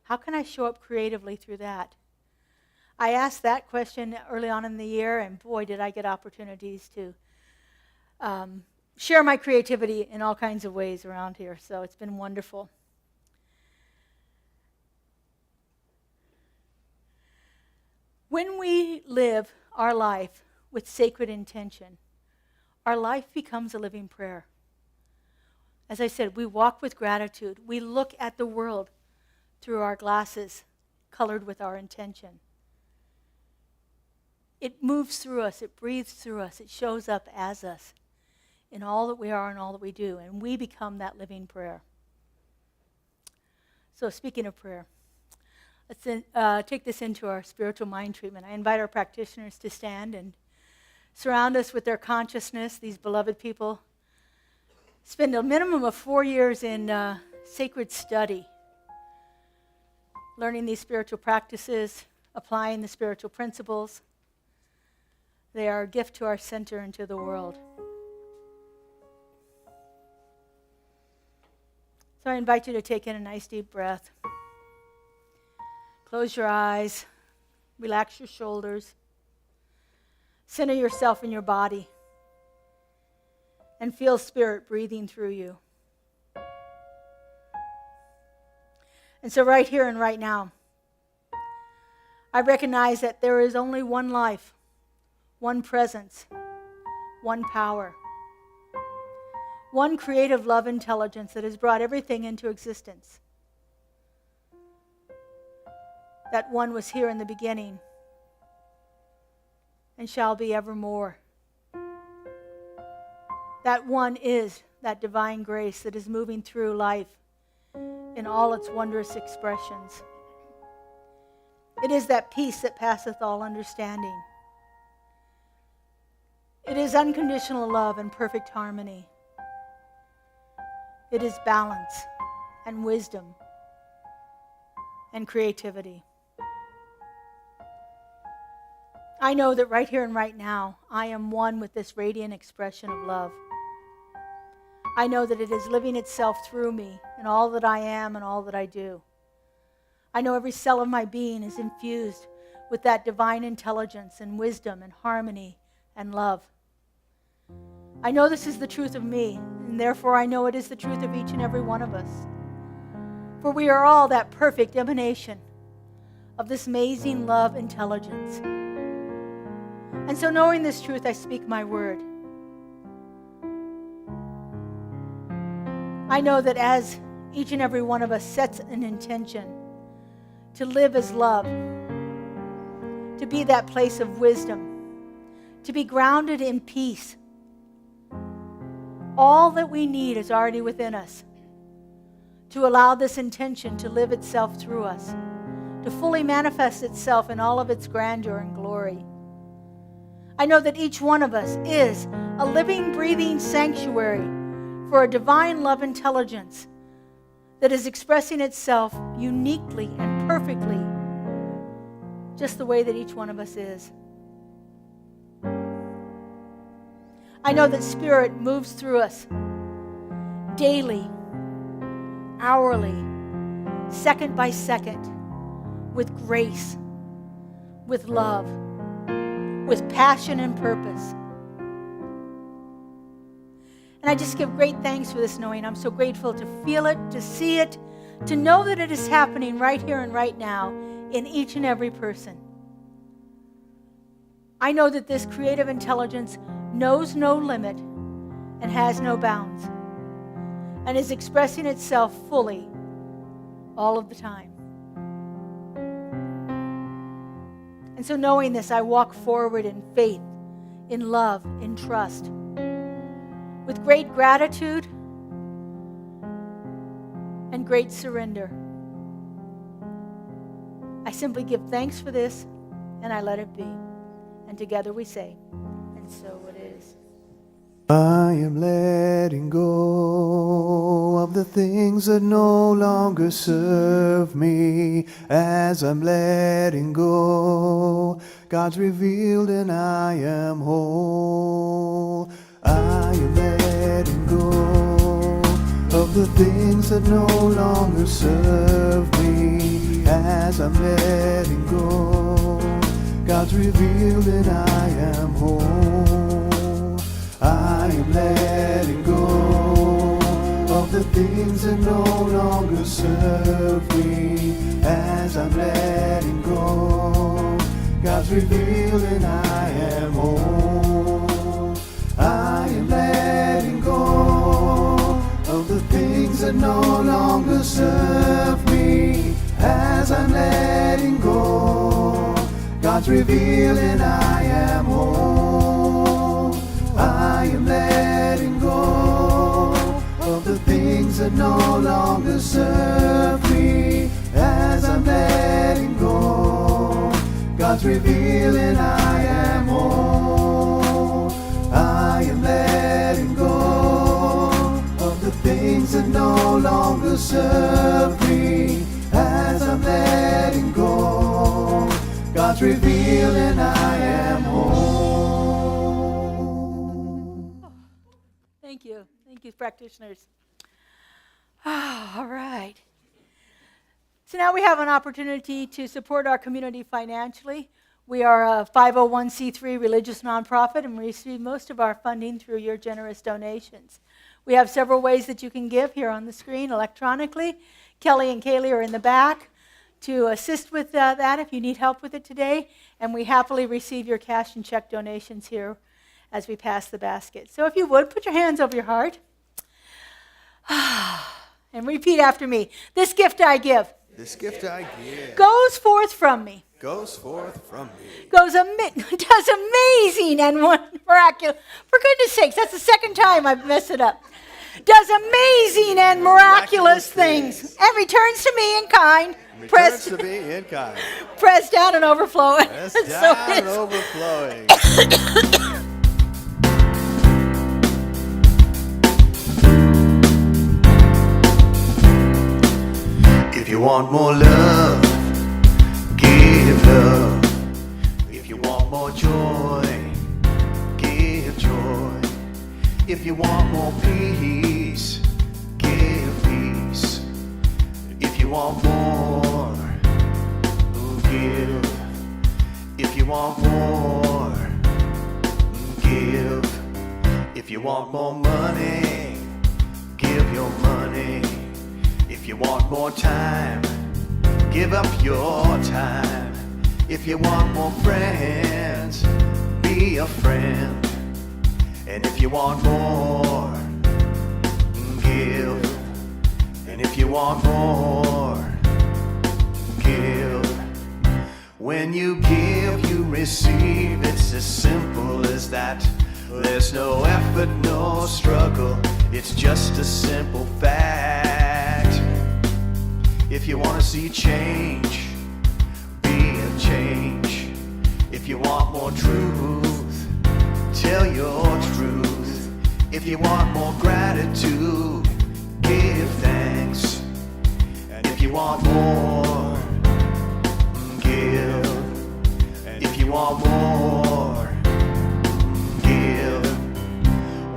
How can I show up creatively through that? I asked that question early on in the year, and boy, did I get opportunities to share my creativity in all kinds of ways around here. So it's been wonderful. When we live our life with sacred intention, our life becomes a living prayer. As I said, we walk with gratitude. We look at the world through our glasses, colored with our intention. It moves through us, it breathes through us, it shows up as us in all that we are and all that we do, and we become that living prayer. So speaking of prayer, let's take this into our spiritual mind treatment. I invite our practitioners to stand and surround us with their consciousness. These beloved people spend a minimum of 4 years in sacred study, learning these spiritual practices, applying the spiritual principles. They are a gift to our center and to the world. So I invite you to take in a nice deep breath. Close your eyes. Relax your shoulders. Center yourself in your body. And feel Spirit breathing through you. And so right here and right now, I recognize that there is only one life, one presence, one power, one creative love intelligence that has brought everything into existence. That one was here in the beginning and shall be evermore. That one is that divine grace that is moving through life in all its wondrous expressions. It is that peace that passeth all understanding. It is unconditional love and perfect harmony. It is balance and wisdom and creativity. I know that right here and right now, I am one with this radiant expression of love. I know that it is living itself through me in all that I am and all that I do. I know every cell of my being is infused with that divine intelligence and wisdom and harmony and love. I know this is the truth of me, and therefore I know it is the truth of each and every one of us. For we are all that perfect emanation of this amazing love intelligence. And so knowing this truth, I speak my word. I know that as each and every one of us sets an intention to live as love, to be that place of wisdom, to be grounded in peace, all that we need is already within us to allow this intention to live itself through us, to fully manifest itself in all of its grandeur and glory. I know that each one of us is a living, breathing sanctuary for a divine love intelligence that is expressing itself uniquely and perfectly, just the way that each one of us is. I know that Spirit moves through us daily, hourly, second by second, with grace, with love, with passion and purpose. And I just give great thanks for this knowing. I'm so grateful to feel it, to see it, to know that it is happening right here and right now in each and every person. I know that this creative intelligence knows no limit and has no bounds and is expressing itself fully all of the time. And so knowing this, I walk forward in faith, in love, in trust, with great gratitude and great surrender. I simply give thanks for this, and I let it be. And together we say, And so it is. I am letting go of the things that no longer serve me. As I'm letting go, God's revealed and I am whole. I am letting go of the things that no longer serve me. As I'm letting go, God's revealed and I am whole. I am letting go of the things that no longer serve me. As I'm letting go, God's revealed and I am whole. I am letting go of the things that no longer serve me. As I'm letting go, God's revealed and I am whole. I am letting go of the things that no longer serve me. As I'm letting go, God's revealing I am whole. I am letting go of the things that no longer serve me. As I'm letting go, God's revealing I am whole. Thank you. Thank you, practitioners. All right. So now we have an opportunity to support our community financially. We are a 501c3 religious nonprofit, and we receive most of our funding through your generous donations. We have several ways that you can give here on the screen electronically. Kelly and Kaylee are in the back to assist with that if you need help with it today, and we happily receive your cash and check donations here as we pass the basket. So if you would, put your hands over your heart and repeat after me. This gift I give This gift I give goes forth from me, goes forth from me. does amazing and miraculous. For goodness sakes, that's the second time I've messed it up. Does amazing and miraculous things and returns to me in kind. Returns to me in kind. Pressed down and overflowing. Pressed So down it and is. overflowing. If you want more love, give love. If you want more joy, give joy. If you want more peace, give peace. If you want more, give. If you want more, give. If you want more money, give your money. If you want more time, give up your time. If you want more friends, be a friend. And if you want more, give. And if you want more, give. When you give, you receive. It's as simple as that. There's no effort, no struggle. It's just a simple fact. If you want to see change, be a change. If you want more truth, tell your truth. If you want more gratitude, give thanks. And if you want more, give. If you want more, give.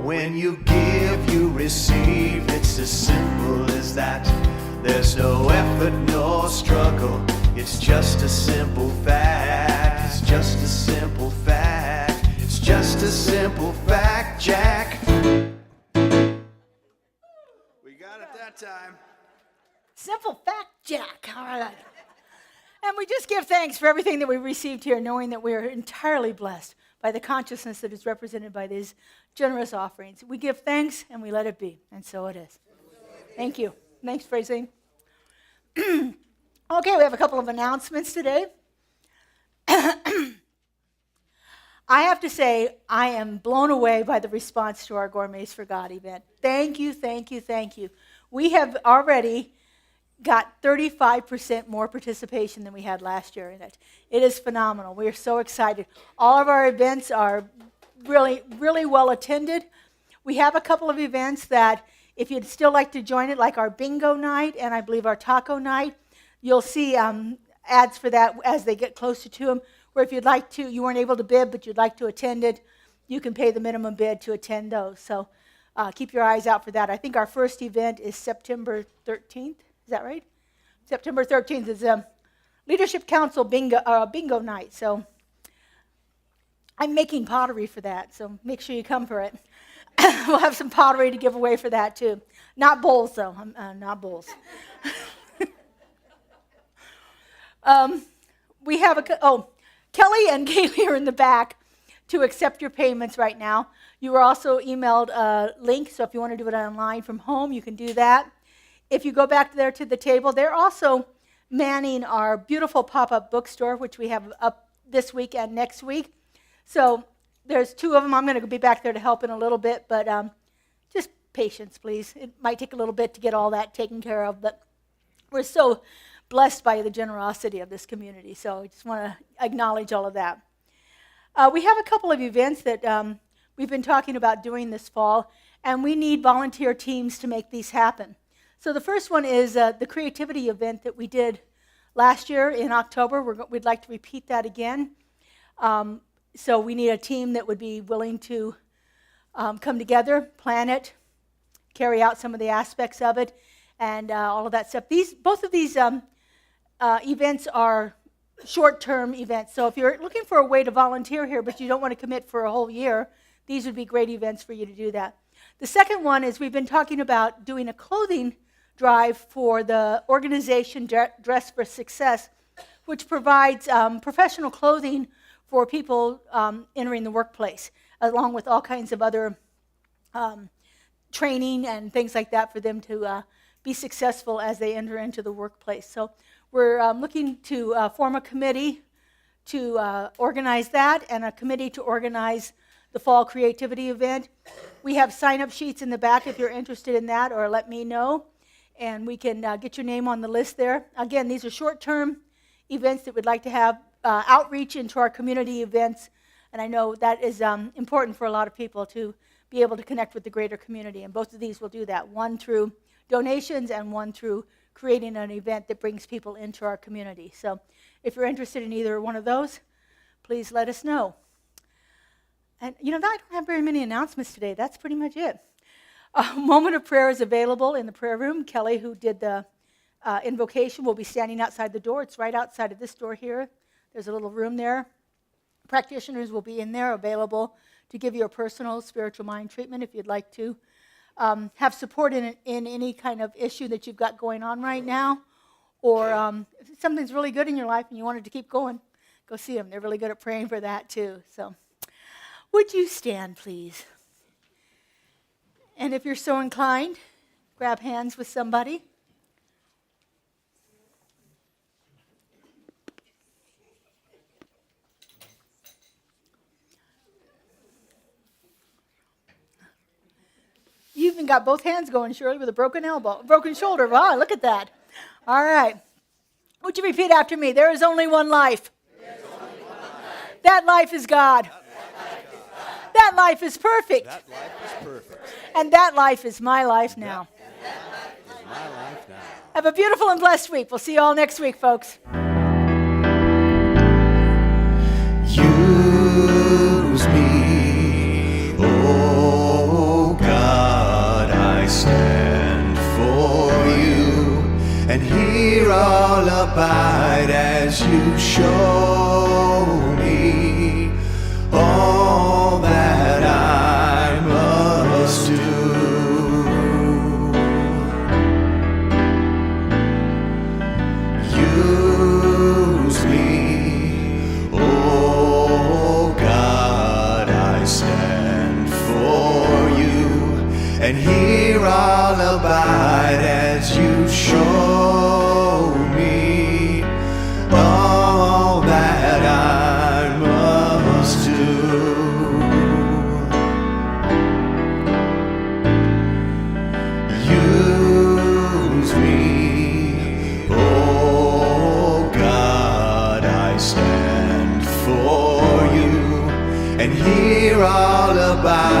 When you give, you receive. It's as simple as that. There's no effort, no struggle. It's just a simple fact. It's just a simple fact. It's just a simple fact, Jack. We got it that time. Simple fact, Jack. All right. And we just give thanks for everything that we received here, knowing that we are entirely blessed by the consciousness that is represented by these generous offerings. We give thanks and we let it be, and so it is. Thank you. Thanks, Francine. Okay, we have a couple of announcements today. I have to say, I am blown away by the response to our Gourmets for God event. Thank you, thank you, thank you. We have already got 35% more participation than we had last year in it. It is phenomenal. We are so excited. All of our events are really, really well attended. We have a couple of events that if you'd still like to join it, like our bingo night and I believe our taco night, you'll see ads for that as they get closer to them, where if you'd like to, you weren't able to bid, but you'd like to attend it, you can pay the minimum bid to attend those. So keep your eyes out for that. I think our first event is September 13th. Is that right? September 13th is Leadership Council bingo night. So I'm making pottery for that, so make sure you come for it. We'll have some pottery to give away for that too. Not bowls though, not bowls. We have Kelly and Kaylee are in the back to accept your payments right now. You were also emailed a link, so if you want to do it online from home, you can do that. If you go back there to the table, they're also manning our beautiful pop-up bookstore, which we have up this week and next week. So there's 2 of them. I'm going to be back there to help in a little bit, but just patience, please. It might take a little bit to get all that taken care of, but we're so blessed by the generosity of this community, so I just want to acknowledge all of that. We have a couple of events that we've been talking about doing this fall, and we need volunteer teams to make these happen. So the first one is the creativity event that we did last year in October. We'd like to repeat that again. So we need a team that would be willing to come together, plan it, carry out some of the aspects of it, and all of that stuff. Both of these events are short-term events. So if you're looking for a way to volunteer here, but you don't want to commit for a whole year, these would be great events for you to do that. The second one is we've been talking about doing a clothing drive for the organization Dress for Success, which provides professional clothing for people entering the workplace, along with all kinds of other training and things like that for them to be successful as they enter into the workplace. So we're looking to form a committee to organize that and a committee to organize the fall creativity event. We have sign-up sheets in the back if you're interested in that, or let me know, and we can get your name on the list there. Again, these are short-term events that we'd like to have outreach into our community events, and I know that is important for a lot of people to be able to connect with the greater community, and both of these will do that, one through donations and one through creating an event that brings people into our community. So if you're interested in either one of those, please let us know. And I don't have very many announcements today. That's pretty much it. A moment of prayer is available in the prayer room. Kelly, who did the invocation, will be standing outside the door. It's right outside of this door here. There's a little room there. Practitioners will be in there available to give you a personal spiritual mind treatment if you'd like to have support in any kind of issue that you've got going on right now, or if something's really good in your life and you wanted to keep going, go see them. They're really good at praying for that too. So would you stand, please? And if you're so inclined, grab hands with somebody. You even got both hands going, Shirley, with a broken elbow, broken shoulder. Wow, look at that. All right. Would you repeat after me? There is only one life. That life is God. That life is perfect. That life is perfect. And that life is my life now. Is my life now. Have a beautiful and blessed week. We'll see you all next week, folks. Use me, oh God, I stand for you, and here I'll abide as you show me all that I must do. Use me, oh God, I stand for you, and here I'll abide as you show me all that I must do. Use me, oh God, I stand for you, and here I goodbye.